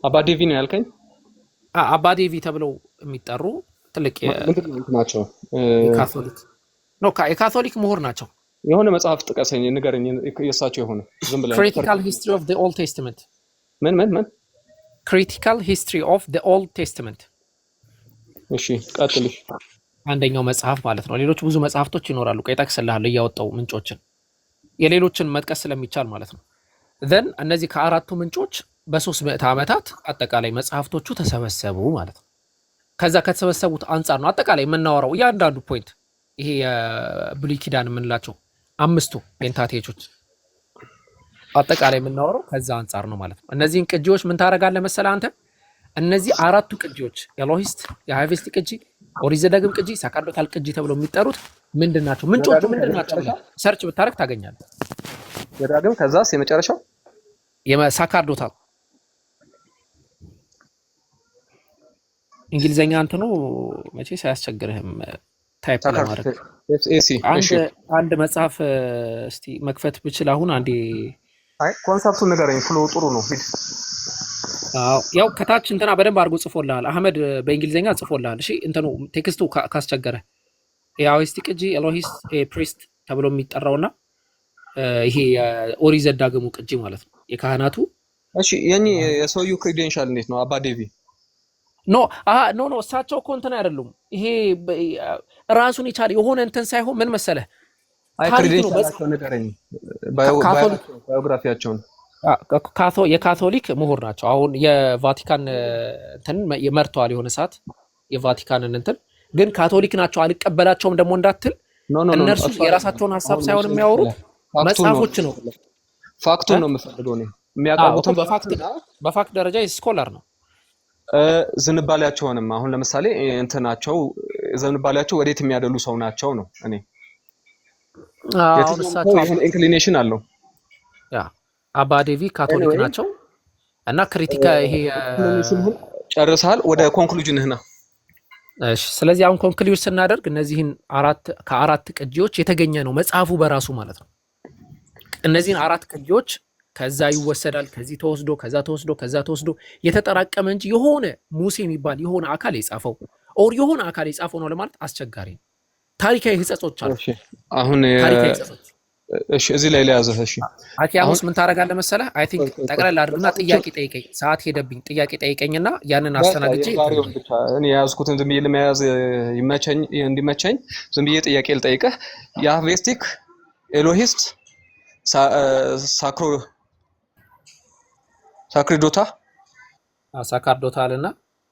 አባ ዴቪ ነው ያልከኝ? አባ ዴቪ ተብለው የሚጠሩ ትልቅ ናቸው። የካቶሊክ ነው የካቶሊክ ምሁር ናቸው። የሆነ መጽሐፍ ጥቀሰኝ ንገረኝ የእሳቸው የሆነ ዝም ብለህ ክሪቲካል ሂስትሪ ኦፍ ዘ ኦልድ ቴስተመንት ምን ክሪቲካል ሂስትሪ ኦፍ ዘ ኦልድ ቴስተመንት። እሺ ቀጥልሽ። አንደኛው መጽሐፍ ማለት ነው። ሌሎች ብዙ መጽሐፍቶች ይኖራሉ። ቆይ እጠቅስልሃለሁ እያወጣው ምንጮችን የሌሎችን መጥቀስ ስለሚቻል ማለት ነው። ዘን እነዚህ ከአራቱ ምንጮች በ3 ምዕተ ዓመታት አጠቃላይ መጽሐፍቶቹ ተሰበሰቡ ማለት ነው። ከዛ ከተሰበሰቡት አንጻር ነው አጠቃላይ የምናወራው እያንዳንዱ ፖይንት። ይሄ የብሉይ ኪዳን የምንላቸው 5ቱ ፔንታቴቾች አጠቃላይ የምናወራው ከዛ አንጻር ነው ማለት ነው። እነዚህን ቅጂዎች ምን ታደርጋለህ መሰለህ አንተ? እነዚህ አራቱ ቅጂዎች የሎሂስት፣ የሃይቬስት ቅጂ፣ ኦሪት ዘዳግም ቅጂ፣ ሳካርዶታል ቅጂ ተብለው የሚጠሩት ምንድን ናቸው? ምንጮቹ ምንድን ናቸው? ሰርች ብታደርግ ታገኛለህ። ዘዳግም ከዛስ የመጨረሻው ሳካርዶታል እንግሊዘኛ እንትኑ መቼ ሳያስቸግርህም ታይፕ ለማድረግ አንድ መጽሐፍ እስቲ መክፈት ብችል አሁን አንዴ። አይ ኮንሰፕቱን ንገረኝ። ፍሎ ጥሩ ነው። ሂድ። ያው ከታች እንትና በደንብ አድርጎ ጽፎልሃል አህመድ፣ በእንግሊዘኛ ጽፎልሃል። እሺ እንትኑ ቴክስቱ ካስቸገረ የአዌስቲ ቅጂ ኤሎሂስ ፕሪስት ተብሎ የሚጠራውና ይሄ የኦሪት ዘዳግሙ ቅጂ ማለት ነው የካህናቱ። እሺ የኔ የሰውዩ ክሬዴንሻል እንዴት ነው? አባ ዴቪ ኖ እሳቸው እኮ እንትን አይደሉም። ይሄ ራሱን የቻለ የሆነ እንትን ሳይሆን ምን መሰለህ፣ ባዮግራፊያቸውን የካቶሊክ ምሁር ናቸው። አሁን የቫቲካን እንትን መርተዋል የሆነ ሰዓት የቫቲካንን እንትን፣ ግን ካቶሊክ ናቸው አልቀበላቸውም ደግሞ እንዳትል። እነርሱ የራሳቸውን ሀሳብ ሳይሆን የሚያወሩት መጽሐፎች ነው። ፋክቱን ነው የምፈልገው ነው የሚያቀርቡትን በፋክት ደረጃ ስኮላር ነው። ዝንባሌያቸውንም አሁን ለምሳሌ እንትናቸው ዝንባሌያቸው ወዴት የሚያደሉ ሰው ናቸው ነው። እኔ የትኛው ኢንክሊኔሽን አለው? አባ ዴቪ ካቶሊክ ናቸው እና ክሪቲካ ይሄ ጨርሰሃል። ወደ ኮንክሉዥንህ ና። እሺ ስለዚህ አሁን ኮንክሉዥን ስናደርግ እነዚህን ከአራት ቅጂዎች የተገኘ ነው መጽሐፉ በራሱ ማለት ነው። እነዚህን 4 ቅጂዎች ከዛ ይወሰዳል፣ ከዚህ ተወስዶ ከዛ ተወስዶ ከዛ ተወስዶ የተጠራቀመ እንጂ የሆነ ሙሴ የሚባል የሆነ አካል የጻፈው ኦር የሆነ አካል የጻፈው ነው ለማለት አስቸጋሪ ነው። ታሪካዊ ህጸጾች አሉ። እሺ አሁን ታሪካዊ ህጸጾች እሺ እዚህ ላይ ለያዘህ። እሺ አኪያሙስ ምን ታደርጋለህ መሰለህ? አይ ቲንክ ጠቅለል አድርግና ጥያቄ ጠይቀኝ። ሰዓት ሄደብኝ። ጥያቄ ጠይቀኝና ያንን አስተናግጄ እኔ ያዝኩትን ዝም ብዬ ለመያዝ እንዲመቸኝ ዝም ብዬ ጥያቄ ልጠይቅህ። የአቬስቲክ ኤሎሂስት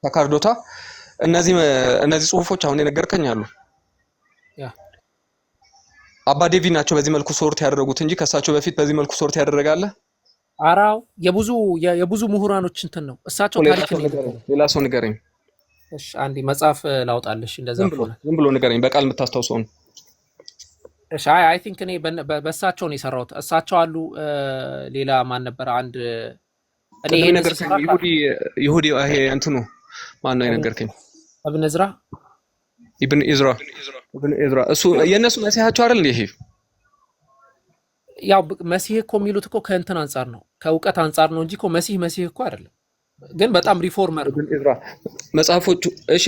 ሳካርዶታ እነዚህ ጽሁፎች አሁን የነገርከኝ አሉ አባ ዴቪ ናቸው በዚህ መልኩ ሶርት ያደረጉት እንጂ ከእሳቸው በፊት በዚህ መልኩ ሶርት ያደረጋለ? አራው የብዙ ምሁራኖች እንትን ነው። እሳቸው ታሪክ ሌላ ሰው ንገረኝ። እሺ አንዴ መጽሐፍ ላውጣልሽ። እንደዛ ሆነ ዝም ብሎ ንገረኝ በቃል የምታስታውሰው ነው። እሺ አይ ቲንክ እኔ በእሳቸው ነው የሰራሁት። እሳቸው አሉ። ሌላ ማን ነበር? አንድ እኔ ይሄ ነገር ይሁዲ ይሄ እንትኑ ማን ነው የነገርከኝ? ኢብን ኢዝራ እሱ የነሱ መሲሐቸው አይደል እንዴ? ይሄ ያው መሲህ እኮ የሚሉት እኮ ከእንትን አንጻር ነው ከእውቀት አንጻር ነው እንጂ እኮ መሲህ እኮ አይደለም። ግን በጣም ሪፎርመር ኢብን ኢዝራ መጽሐፎቹ። እሺ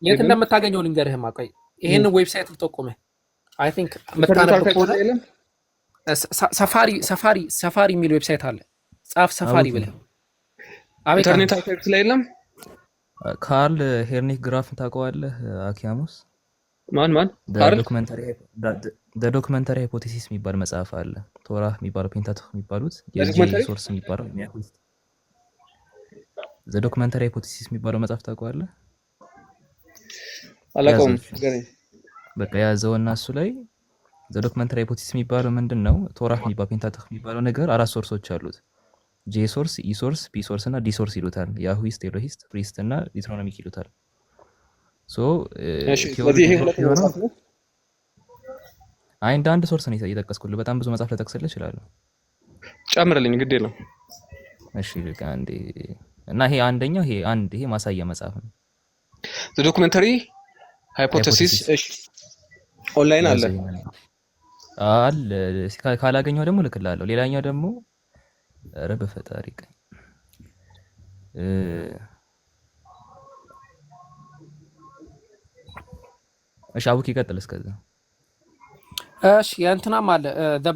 የት እንደምታገኘው ልንገርህማ። ቆይ ይሄን ዌብሳይት ልጠቁምህ። አይ ቲንክ መታነብ ከሆነ ሰፋሪ የሚል ዌብሳይት አለ። ጻፍ ሰፋሪ ብለህ ኢንተርኔት አክሰስ ላይ የለም። ካርል ሄርኒክ ግራፍን ታውቀዋለህ? አኪያሙስ ማን ዶክመንታሪ ሃይፖቴሲስ የሚባል መጽሐፍ አለ። ቶራ የሚባለው ፔንታቱክ የሚባሉት የዚህ ሶርስ የሚባለው ዶክመንታሪ ሃይፖቴሲስ የሚባለው መጽሐፍ ታውቀዋለህ? አላውቀውም። በቃ ያዘውና እሱ ላይ ዶክመንታሪ ሃይፖቴሲስ የሚባለው ምንድነው? ቶራ የሚባለው ፔንታቱክ የሚባለው ነገር 4 ሶርሶች አሉት። ጄ ሶርስ፣ ኢ ሶርስ፣ ፒ ሶርስ እና ዲ ሶርስ ይሉታል። ያሁይስት፣ ኤሎሂስት፣ ፕሪስት እና ዲትሮኖሚክ ይሉታል። ሶ አንድ ሶርስ ነው የጠቀስኩልህ። በጣም ብዙ መጽሐፍ ልጠቅስልህ እችላለሁ። ጨምርልኝ፣ ግድ የለም። እሺ በቃ አንዴ እና ይሄ አንደኛው ይሄ ማሳያ መጽሐፍ ነው። ዶክመንታሪ ሃይፖቴሲስ። እሺ ኦንላይን አለ ካላገኘው ደግሞ ልክላለሁ። ሌላኛው ደግሞ ኧረ በፈጣሪ ቀኝ እሺ አቡኪ ይቀጥል እስከዛ። እሺ የእንትናም አለ ዘ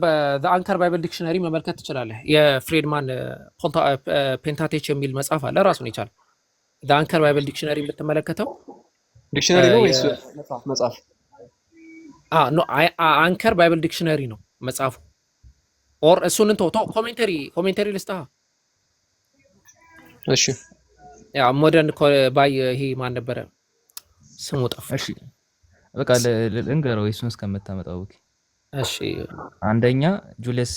አንከር ባይብል ዲክሽነሪ መመልከት ትችላለህ። የፍሬድማን ፔንታቴች የሚል መጽሐፍ አለ ራሱን የቻለ። ዘ አንከር ባይብል ዲክሽነሪ የምትመለከተው ዲክሽነሪ ነው ወይስ መጽሐፍ? ኖ አንከር ባይብል ዲክሽነሪ ነው መጽሐፉ። ኦር እሱን እንቶ ኮሜንተሪ ልስጥሃ። እሺ ያ ሞደርን ባይ ይሄ ማን ነበረ ስሙ ጠፋ። እሺ በቃ ልንገረው እሱን እስከምታመጣው ኦኬ። እሺ አንደኛ ጁሊየስ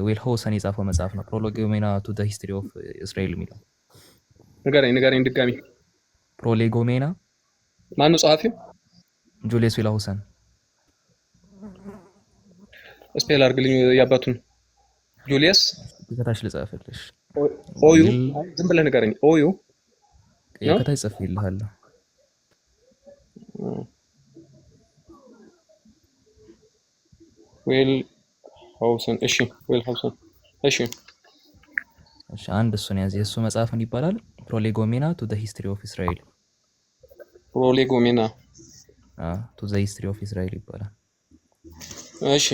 ዌልሆውሰን የጻፈው መጽሐፍ ነው ፕሮሌጎሜና ቱ ዘ ሂስትሪ ኦፍ እስራኤል የሚለው። ንገረኝ ድጋሚ። ፕሮሌጎሜና ማነው ጸሐፊው? ጁሊየስ ዌልሆውሰን። ስፔል አድርግልኝ ያባቱን። ጁሊየስ ከታች ልጻፍልሽ። ኦዩ ዝም ብለህ ንገረኝ። ኦዩ ከታች ጽፌልሃለሁ። ዌልሆውሰን። እሺ ዌልሆውሰን። እሺ አንድ እሱን ያዝ። የእሱ መጽሐፍ ምን ይባላል? ፕሮሌጎሜና ቱ ዘ ሂስትሪ ኦፍ እስራኤል። ፕሮሌጎሜና ቱ ዘ ሂስትሪ ኦፍ እስራኤል ይባላል። እሺ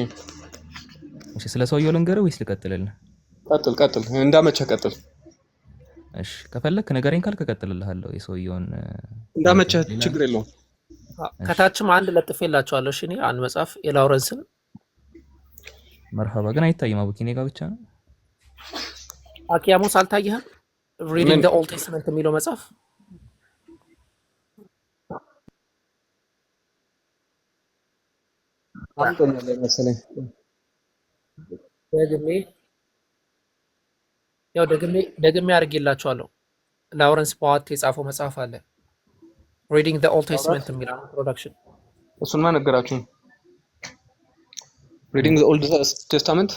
ስለ ሰውየው ልንገርህ ወይስ ልቀጥልልህ? ቀጥል እንዳመቸህ ቀጥል። እሺ ከፈለክ ንገረኝ ካልክ እቀጥልልሃለሁ። የሰውየውን እንዳመቸህ ችግር የለውም። ከታችም አንድ ለጥፌላችኋለሁ። እሺ እኔ አንድ መጽሐፍ የላውረንስን መርሃባ ግን አይታይም። አቡኪ እኔ ጋር ብቻ ነው። አኪያሞስ አልታየህም? ሪዲንግ ዘ ኦልድ ቴስትመንት የሚለው መጽሐፍ አጥቶኛል መሰለኝ። ደግሜ አድርጌላችኋለሁ። ላውረንስ ፓዋት የጻፈው መጽሐፍ አለ ሪዲንግ ዘ ኦልድ ቴስትመንት የሚለው ፕሮዳክሽን። እሱንማ ነገራችሁኝ። ሪዲንግ ዘ ኦልድ ቴስታመንት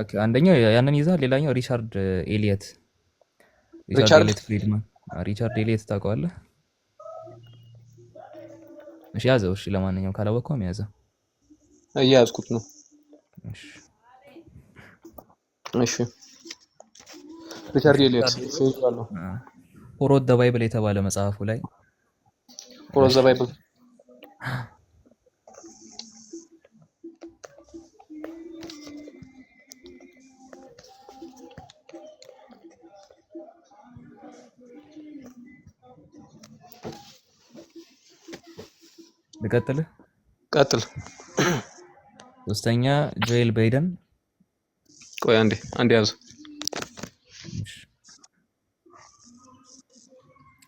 ኦኬ። አንደኛው ያንን ይዛል። ሌላኛው ሪቻርድ ኤሊየት ፍሪድማን። ሪቻርድ ኤሊየት ታውቀዋለህ? እሺ ያዘው። እሺ ለማንኛውም ካላወቅከውም ያዘው። እያያዝኩት ነው። እሺ ሪቻርድ ኤሊየት ይባላል። ፎር ዘ ባይብል የተባለ መጽሐፉ ላይ ፎር ዘ ባይብል ልቀጥል። ሶስተኛ ጆኤል ቤይደን። ቆይ አንዴ ያዝ።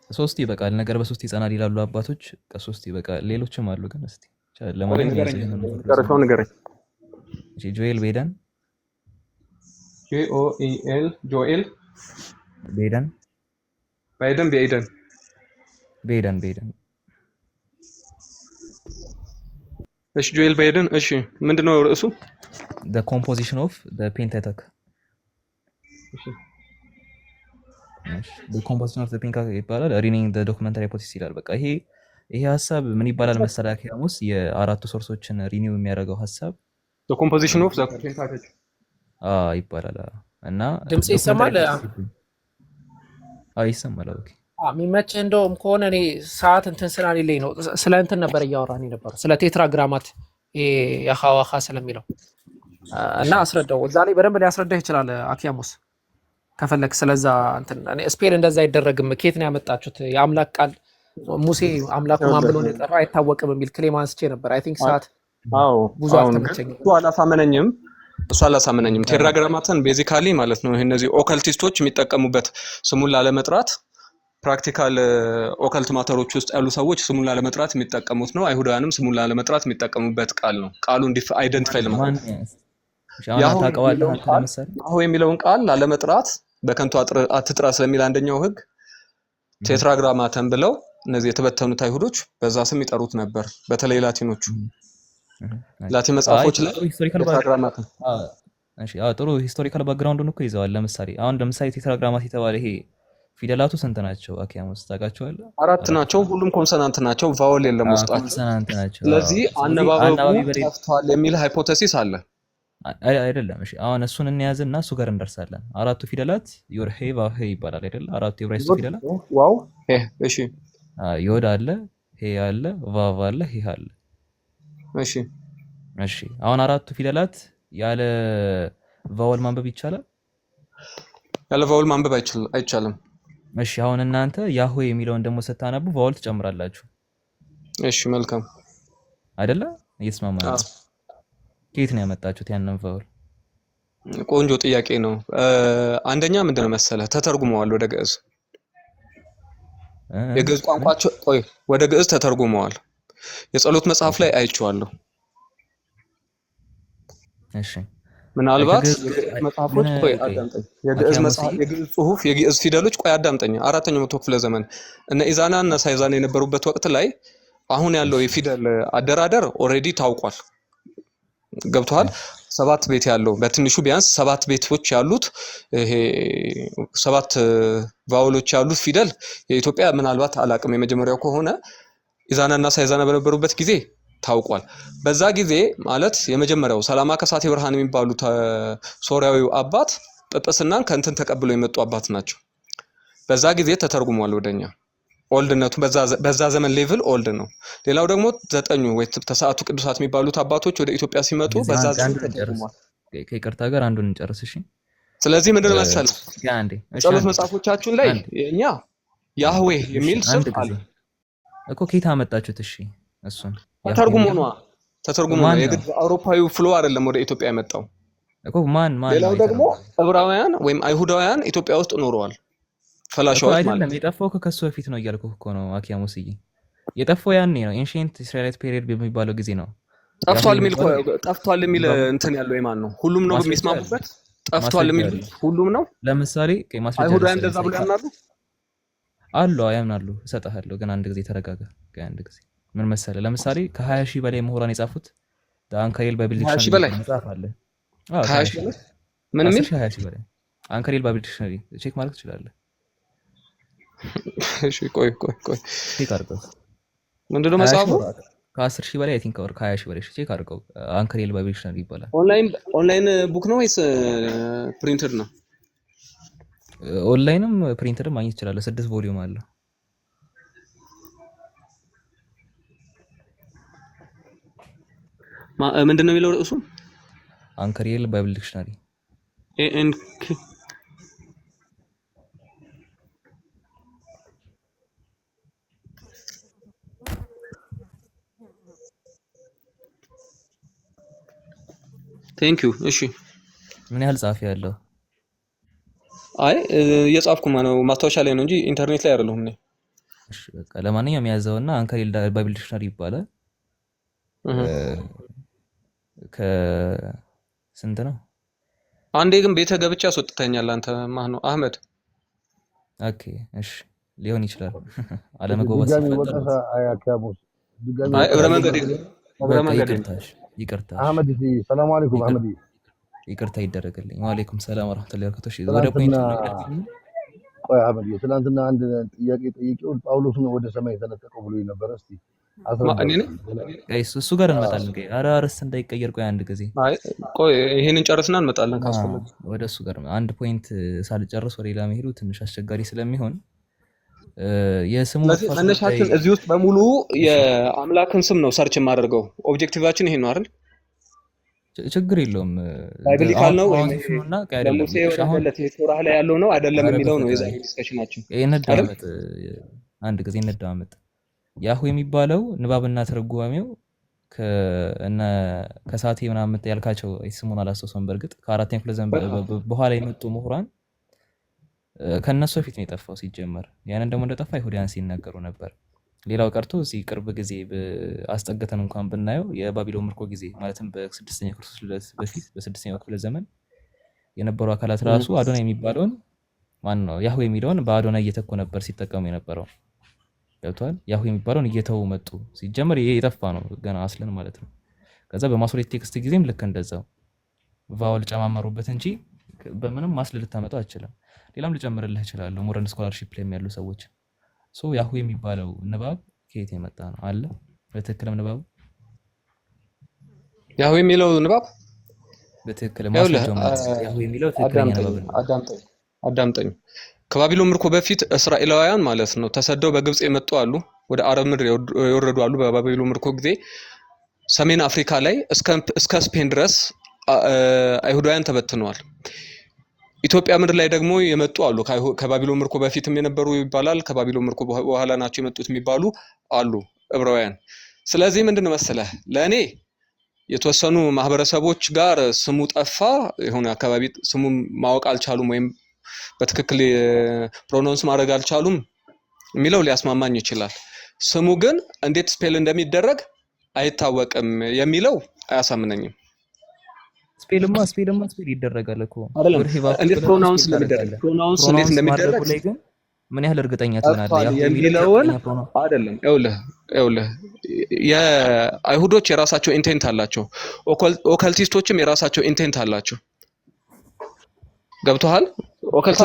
ሶስት ይበቃል። ነገር በሶስት ይጸናል ይላሉ አባቶች። ከሶስት ይበቃል። ሌሎችም አሉ ግን እስቲ ለማንኛውም ንገረኝ። እሺ ጆኤል ቤይደን ጆኤል ቤይደን። እሺ ጆኤል ቤይደን። እሺ ምንድነው ርዕሱ? the composition of the pentateuch። እሺ the composition of the pentateuch ይባላል። reading the documentary hypothesis ይላል። በቃ ይሄ ሐሳብ ምን ይባላል መሰለህ? አኪያሞስ የአራቱ ሶርሶችን ሪኒው የሚያደርገው ሐሳብ the composition of the pentateuch ይባላል። እና ድምጽ ይሰማል? ይሰማል። ኦኬ የሚመችህ እንደውም ከሆነ እኔ ሰዓት እንትን ስላሌለኝ ነው። ስለ እንትን ነበር እያወራን ነበር፣ ስለ ቴትራግራማት የሐዋኻ ስለሚለው እና አስረዳው። እዛ ላይ በደንብ ሊያስረዳህ ይችላል አኪያሞስ ከፈለክ። ስለዛ እንትን እኔ ስፔል እንደዛ አይደረግም። ከየት ነው ያመጣችሁት? የአምላክ ቃል ሙሴ አምላኩ ማን ብሎ እንደጠራው አይታወቅም የሚል ክሌም አንስቼ ነበር። አይ ቲንክ ሰዓት ብዙ አልተመቸኝም። እሱ አላሳመነኝም። ቴትራግራማትን ቤዚካሊ ማለት ነው እነዚህ ኦካልቲስቶች የሚጠቀሙበት ስሙን ላለመጥራት ፕራክቲካል ኦካልት ማተሮች ውስጥ ያሉ ሰዎች ስሙን ላለመጥራት የሚጠቀሙት ነው። አይሁዳንም ስሙን ላለመጥራት የሚጠቀሙበት ቃል ነው። ቃሉን አይደንቲፋይ ለማድረግ ያሁ የሚለውን ቃል ላለመጥራት በከንቱ አትጥራ ስለሚል አንደኛው ሕግ ቴትራግራማተን ብለው እነዚህ የተበተኑት አይሁዶች በዛ ስም ይጠሩት ነበር። በተለይ ላቲኖቹ ላቲን መጽሐፎች ላይ ቴትራግራማተን። እሺ ጥሩ ሂስቶሪካል ባክግራውንዱን እኮ ይዘዋል። ለምሳሌ ቴትራግራማት የተባለ ይሄ ፊደላቱ ስንት ናቸው? አኪያሞስ ታውቃቸዋለህ? 4 ናቸው። ሁሉም ኮንሶናንት ናቸው። ቫወል የለም ውስጣቸው። ኮንሶናንት ናቸው። ስለዚህ አነባበቡ ጠፍቷል የሚል ሃይፖቴሲስ አለ። አይደለም። እሺ አሁን እሱን እንያዝና እሱ ጋር እንደርሳለን። አራቱ ፊደላት ዮር ሄ ቫ ሄ ይባላል አይደል? አራቱ የዕብራይስጥ ፊደላት ዋው ሄ። እሺ ዮድ አለ፣ ሄ አለ፣ ቫቭ አለ፣ ሂ አለ። እሺ እሺ አሁን አራቱ ፊደላት ያለ ቫወል ማንበብ ይቻላል? ያለ ቫውል ማንበብ አይቻልም። እሺ አሁን እናንተ ያህዌ የሚለውን ደግሞ ስታነቡ ቫወል ትጨምራላችሁ እሺ መልካም አይደለ? እየተስማማን ነው። አዎ ከየት ነው ያመጣችሁት ያንን ቫወል? ቆንጆ ጥያቄ ነው። አንደኛ ምንድነው መሰለህ ተተርጉመዋል ወደ ግዕዝ። የግዕዝ ቋንቋቸው ወደ ግዕዝ ተተርጉመዋል። የጸሎት መጽሐፍ ላይ አይቼዋለሁ። እሺ ምናልባት የግዕዝ መጽሐፎች አዳምጠኝ። የግዕዝ መጽሐፍ፣ የግዕዝ ጽሁፍ፣ የግዕዝ ፊደሎች አዳምጠኝ። አራተኛው መቶ ክፍለ ዘመን እነ ኢዛና እና ሳይዛና የነበሩበት ወቅት ላይ አሁን ያለው የፊደል አደራደር ኦልሬዲ ታውቋል። ገብቷል። 7 ቤት ያለው በትንሹ ቢያንስ 7 ቤቶች ያሉት ይሄ 7 ቫውሎች ያሉት ፊደል የኢትዮጵያ ምናልባት አላቅም የመጀመሪያው ከሆነ ኢዛናና ሳይዛና በነበሩበት ጊዜ ታውቋል። በዛ ጊዜ ማለት የመጀመሪያው ሰላማ ከሳቴ ብርሃን የሚባሉት ሶሪያዊው አባት ጵጵስናን ከእንትን ተቀብለው የመጡ አባት ናቸው። በዛ ጊዜ ተተርጉሟል ወደኛ። ኦልድነቱ በዛ ዘመን ሌቭል ኦልድ ነው። ሌላው ደግሞ 9 ወይ ተሰዓቱ ቅዱሳት የሚባሉት አባቶች ወደ ኢትዮጵያ ሲመጡ በዛ ዘመን ተተርጉሟል። ከይቅርታ ጋር አንዱን እንጨርስ እሺ። ስለዚህ ምንድን መሰለህ ጸሎት መጽሐፎቻችን ላይ እኛ ያህዌ የሚል ስም አለ እኮ። ከየት አመጣችሁት? እሺ እሱን ተተርጉሞ ነው። የግድ አውሮፓዊው ፍሎ አይደለም ወደ ኢትዮጵያ የመጣው እኮ። ማን ሌላው ደግሞ ዕብራውያን ወይም አይሁዳውያን ኢትዮጵያ ውስጥ ኖረዋል። ፈላሻዎች ማለት አይደለም። የጠፋው ከሱ በፊት ነው እያልኩህ እኮ ነው አኪያሙስዬ። የጠፋው ያኔ ነው ኤንሺየንት እስራኤላይት ፔሪየድ በሚባለው ጊዜ ነው። ጠፍቷል የሚል እንትን ያለው የማን ነው? ሁሉም ነው የሚስማሙበት። ጠፍቷል የሚል ሁሉም ነው። ለምሳሌ አይሁዳውያን እንደዛ ብለው ያምናሉ አሉ። ያምናሉ። እሰጥሃለሁ ግን አንድ ጊዜ ተረጋጋ። አንድ ጊዜ ምን መሰለህ፣ ለምሳሌ ከ20 ሺህ በላይ ምሁራን የጻፉት አንከሬል ባይብል ዲክሽነሪ መጽሐፍ አለ። 20 ሺህ በላይ ምን የሚል 20 ሺህ በላይ አንከሬል ባይብል ዲክሽነሪ ቼክ ማድረግ ትችላለህ። እሺ ቆይ ቼክ አድርገው። ምንድነው መጽሐፉ? ከ10 ሺህ በላይ አይ ቲንክ ወር ከ20 ሺህ በላይ ቼክ አድርገው። አንከሬል ባይብል ዲክሽነሪ ይባላል። ኦንላይን ቡክ ነው ወይስ ፕሪንትድ ነው? ኦንላይንም ፕሪንትድም ማግኘት ትችላለህ። 6 ቮሊዩም አለው። ምንድነው የሚለው ርዕሱ? አንከሬል ባይብል ዲክሽነሪ ኤኤንኬ ቴንክ ዩ። እሺ ምን ያህል ጻፊ ያለው? አይ እየጻፍኩ ነው ማስታወሻ ላይ ነው እንጂ ኢንተርኔት ላይ አይደለሁም እኔ። እሺ በቃ ለማንኛውም ያዘውና አንከሬል ባይብል ዲክሽነሪ ይባላል። ከስንት ነው? አንዴ ግን ቤተ ገብቼ አስወጥተኛል። አንተ ማን ነው? አህመድ። ኦኬ እሺ ሊሆን ይችላል። አለመግባባት ሲፈጠር አይ እግረ መንገድ ይቅርታ። አህመድ ሰላም አለይኩም። አህመድ ይቅርታ ይደረግልኝ። ወአለይኩም ሰላም ወራህመቱላሂ ወበረካቱሁ። ወደ ፖይንት ነው። ቆይ አህመድ ትናንትና አንድ ጥያቄ ጠይቄው ጳውሎስን ወደ ሰማይ ተነጠቀው ብሎ ነበር። እስቲ እሱ ጋር እንመጣለን። ኧረ አርዕስት እንዳይቀየር ቆይ አንድ ጊዜ ቆይ ይሄንን ጨርስና እንመጣለን። ካስፈለገ ወደ እሱ ጋር አንድ ፖይንት ሳልጨርስ ወደ ሌላ መሄዱ ትንሽ አስቸጋሪ ስለሚሆን የስሙ መነሻችን እዚህ ውስጥ በሙሉ የአምላክን ስም ነው ሰርች የማደርገው። ኦብጀክቲቫችን ይሄ ነው አይደል? ችግር የለውም። ባይብሊካል ነው ወይ ነውና ለሙሴ ወደለት ቶራህ ላይ ያለው ነው አይደለም የሚለው ነው የዛሬ ዲስከሽናችን። እንደማመጥ አንድ ጊዜ እንደማመጥ ያህዌ የሚባለው ንባብና ተርጓሚው ከሳቴ ምናምን ያልካቸው ስሙን አላስተውሰውም። በእርግጥ ከአራተኛ ክፍለ ዘመን በኋላ የመጡ ምሁራን ከነሱ በፊት ነው የጠፋው ሲጀመር። ያንን ደግሞ እንደጠፋ አይሁዳውያን ሲናገሩ ነበር። ሌላው ቀርቶ እዚህ ቅርብ ጊዜ አስጠገተን እንኳን ብናየው የባቢሎን ምርኮ ጊዜ ማለትም በ6ኛው ክርስቶስ ልደት በፊት በ6ኛው ክፍለ ዘመን የነበሩ አካላት ራሱ አዶናይ የሚባለውን ማን ነው ያህዌ የሚለውን በአዶናይ እየተኩ ነበር ሲጠቀሙ የነበረው። ገብቷል? ያህዌ የሚባለውን እየተው መጡ። ሲጀመር ይሄ የጠፋ ነው ገና አስለን ማለት ነው። ከዛ በማሶሌት ቴክስት ጊዜም ልክ እንደዛው ቫውል ጨማመሩበት እንጂ በምንም ማስል ልታመጣው አይችልም። ሌላም ልጨምርልህ እችላለሁ ሞደርን ስኮላርሺፕ ላይ ያሉ ሰዎች ያህዌ የሚባለው ንባብ ከየት የመጣ ነው አለ? በትክክልም ንባቡ ያህዌ የሚለው ንባብ በትክክል ማስረጃው ማለት ያህዌ የሚለው ትክክለኛ ንባብ ነው። አዳምጠኝ። ከባቢሎን ምርኮ በፊት እስራኤላውያን ማለት ነው ተሰደው በግብጽ የመጡ አሉ፣ ወደ አረብ ምድር የወረዱ አሉ። በባቢሎን ምርኮ ጊዜ ሰሜን አፍሪካ ላይ እስከ ስፔን ድረስ አይሁዳውያን ተበትነዋል። ኢትዮጵያ ምድር ላይ ደግሞ የመጡ አሉ። ከባቢሎን ምርኮ በፊትም የነበሩ ይባላል፣ ከባቢሎን ምርኮ በኋላ ናቸው የመጡት የሚባሉ አሉ ዕብራውያን። ስለዚህ ምንድነው መሰለህ ለእኔ የተወሰኑ ማህበረሰቦች ጋር ስሙ ጠፋ፣ የሆነ አካባቢ ስሙን ማወቅ አልቻሉም ወይም በትክክል ፕሮናንስ ማድረግ አልቻሉም የሚለው ሊያስማማኝ ይችላል። ስሙ ግን እንዴት ስፔል እንደሚደረግ አይታወቅም የሚለው አያሳምነኝም። ስፔል ይደረጋል እኮ አይደለም እንዴት ፕሮናንስ እንደሚደረግ ፕሮናንስ እንዴት እንደሚደረግ ላይ ግን ምን ያህል እርግጠኛ ትሆናለህ የሚለውን አይደለም። ይኸውልህ የአይሁዶች የራሳቸው ኢንቴንት አላቸው፣ ኦካልቲስቶችም የራሳቸው ኢንቴንት አላቸው። ገብቶሃል? ኦካልት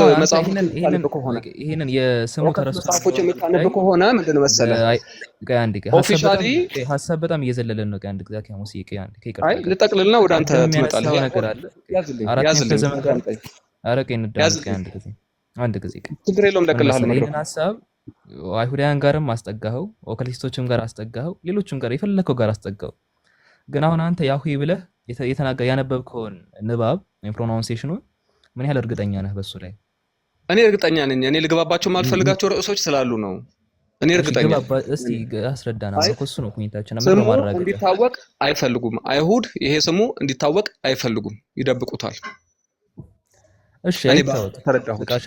ይሄንን የስሙ ተረሳፎች የምታነብ ከሆነ ምንድን መሰለህ ኦፊሻሊ ሀሳብ በጣም እየዘለለን ነው። አንድ ጊዜ ከሙስ አይ ልጠቅልልና ወደ አንተ ትመጣለህ። ነገር አለ አንድ ጊዜ ችግር የለውም እደቅልሃለሁ። ይሄንን ሀሳብ አይሁዳውያን ጋርም አስጠጋኸው፣ ኦካሊስቶችም ጋር አስጠጋኸው፣ ሌሎችም ጋር የፈለከው ጋር አስጠጋኸው። ግን አሁን አንተ ያህዌ ብለህ ያነበብከውን ንባብ ወይም ፕሮናንሴሽኑን ምን ያህል እርግጠኛ ነህ በሱ ላይ? እኔ እርግጠኛ ነኝ። እኔ ልገባባቸው የማልፈልጋቸው ርዕሶች ስላሉ ነው። እኔ እርግጠኛ ነኝ። እስቲ አስረዳና እሱ ነው ፖይንታችን። ስሙ እንዲታወቅ አይፈልጉም አይሁድ። ይሄ ስሙ እንዲታወቅ አይፈልጉም፣ ይደብቁታል። እሺ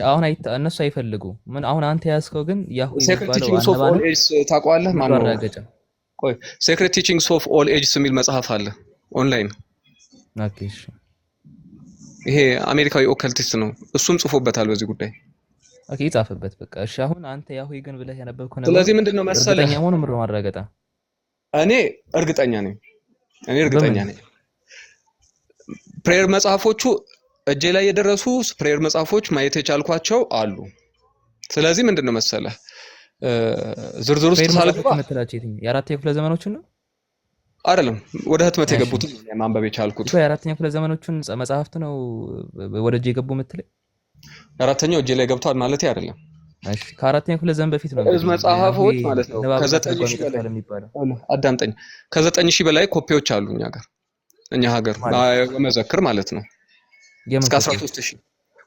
አሁን እነሱ አይፈልጉ ምን አሁን አንተ ያስከው ግን ያህዌ ታውቀዋለህ? ማነው? ቆይ ሴክሬት ቲቺንግስ ኦፍ ኦል ኤጅስ የሚል መጽሐፍ አለ ኦንላይን። ኦኬ እሺ ይሄ አሜሪካዊ ኦካልቲስት ነው፣ እሱም ጽፎበታል በዚህ ጉዳይ። ኦኬ ይጻፈበት በቃ። እሺ አሁን አንተ ያህዌ ግን ብለህ ያነበብከው ነው። ስለዚህ ምንድነው መሰለህ እርግጠኛ መሆኑን ምር ማረጋገጣ እኔ እርግጠኛ ነኝ። ፕሬየር መጽሐፎቹ እጄ ላይ የደረሱ ፕሬየር መጽሐፎች ማየት የቻልኳቸው አሉ። ስለዚህ ምንድነው መሰለህ ዝርዝር ውስጥ ሳልገባ የአራተኛ ክፍለ ዘመኖችን ነው አይደለም ወደ ህትመት የገቡትን ማንበብ የቻልኩት። የአራተኛ ክፍለ ዘመኖችን መጽሐፍት ነው ወደ እጄ የገቡ የምትለኝ? አራተኛው እጄ ላይ ገብቷል ማለት አይደለም። እሺ ከአራተኛ ክፍለ ዘመን በፊት ነው መጽሐፎች ማለት ነው። ከ9000 በላይ አዳምጠኝ፣ ከ9000 በላይ ኮፒዎች አሉ እኛ ሀገር በመዘክር ማለት ነው። እስከ 13000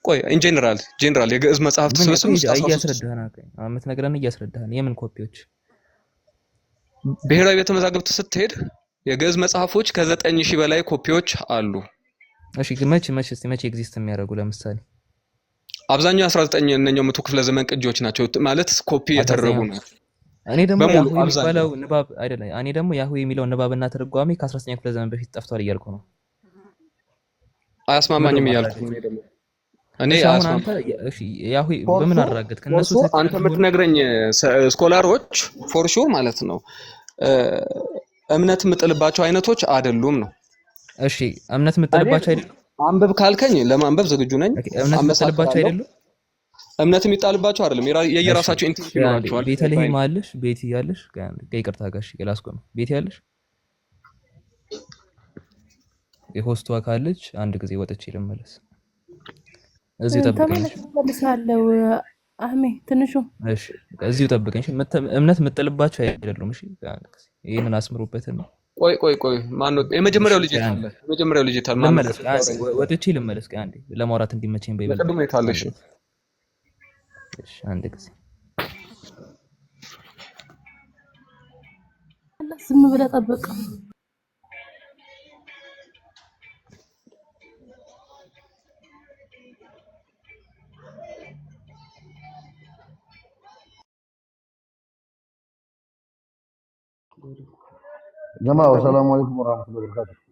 ቆይ ጀነራል የግዕዝ መጽሐፍት ስብስብ እያስረዳህን የምን ኮፒዎች? ብሔራዊ ቤተ መዛግብት ስትሄድ የግዕዝ መጽሐፎች ከ9000 በላይ ኮፒዎች አሉ። እሺ መቼ ኤግዚስት የሚያደርጉ? ለምሳሌ አብዛኛው 19ኛው መቶ ክፍለ ዘመን ቅጂዎች ናቸው ማለት ኮፒ የተደረጉ ናቸው። እኔ ደግሞ ያህዌ የሚባለው ንባብ አይደለም። እኔ ደግሞ ያህዌ የሚለው ንባብና ትርጓሜ ከ19ኛው ክፍለ ዘመን በፊት ጠፍቷል እያልኩ ነው። አያስማማኝም እያልኩ ነው ደግሞ እኔ አንተ ያህዌ በምን አረጋግጥክ? እነሱ አንተ የምትነግረኝ ስኮላሮች ፎር ሹር ማለት ነው እምነት የምጥልባቸው አይነቶች አይደሉም ነው። እሺ እምነት የምጥልባቸው አይደሉም። አንብብ ካልከኝ ለማንበብ ዝግጁ ነኝ። እምነት የምጥልባቸው አይደሉም። እምነት የሚጣልባቸው አይደለም፣ የየራሳቸው ኢንቴንሽን ይኖራቸዋል። ቤተልሔም አለሽ፣ ቤት ያለሽ ከይቅርታ ጋር ገላስቆም ቤት ያለሽ የሆስቷ ካለች አንድ ጊዜ ወጥቼ ልመለስ። እዚሁ ጠብቀኝ ተመለሳለሁ። አህሜ ትንሹ እሺ፣ እዚሁ ጠብቀኝ። እምነት የምጥልባቸው አይደሉም። እሺ ይሄንን አስምሩበትና ቆይ ማን ነው የመጀመሪያው ልጅ ታለ? የመጀመሪያው ልጅ ታለ ማለት ወጥቼ ልመለስ። አንዴ ለማውራት እንዲመቸኝ በይበል ለቀድሞ የታለሽ? እሺ አንድ ጊዜ ዝም ብለህ ጠብቅ። جماعة السلام عليكم ورحمة الله وبركاته.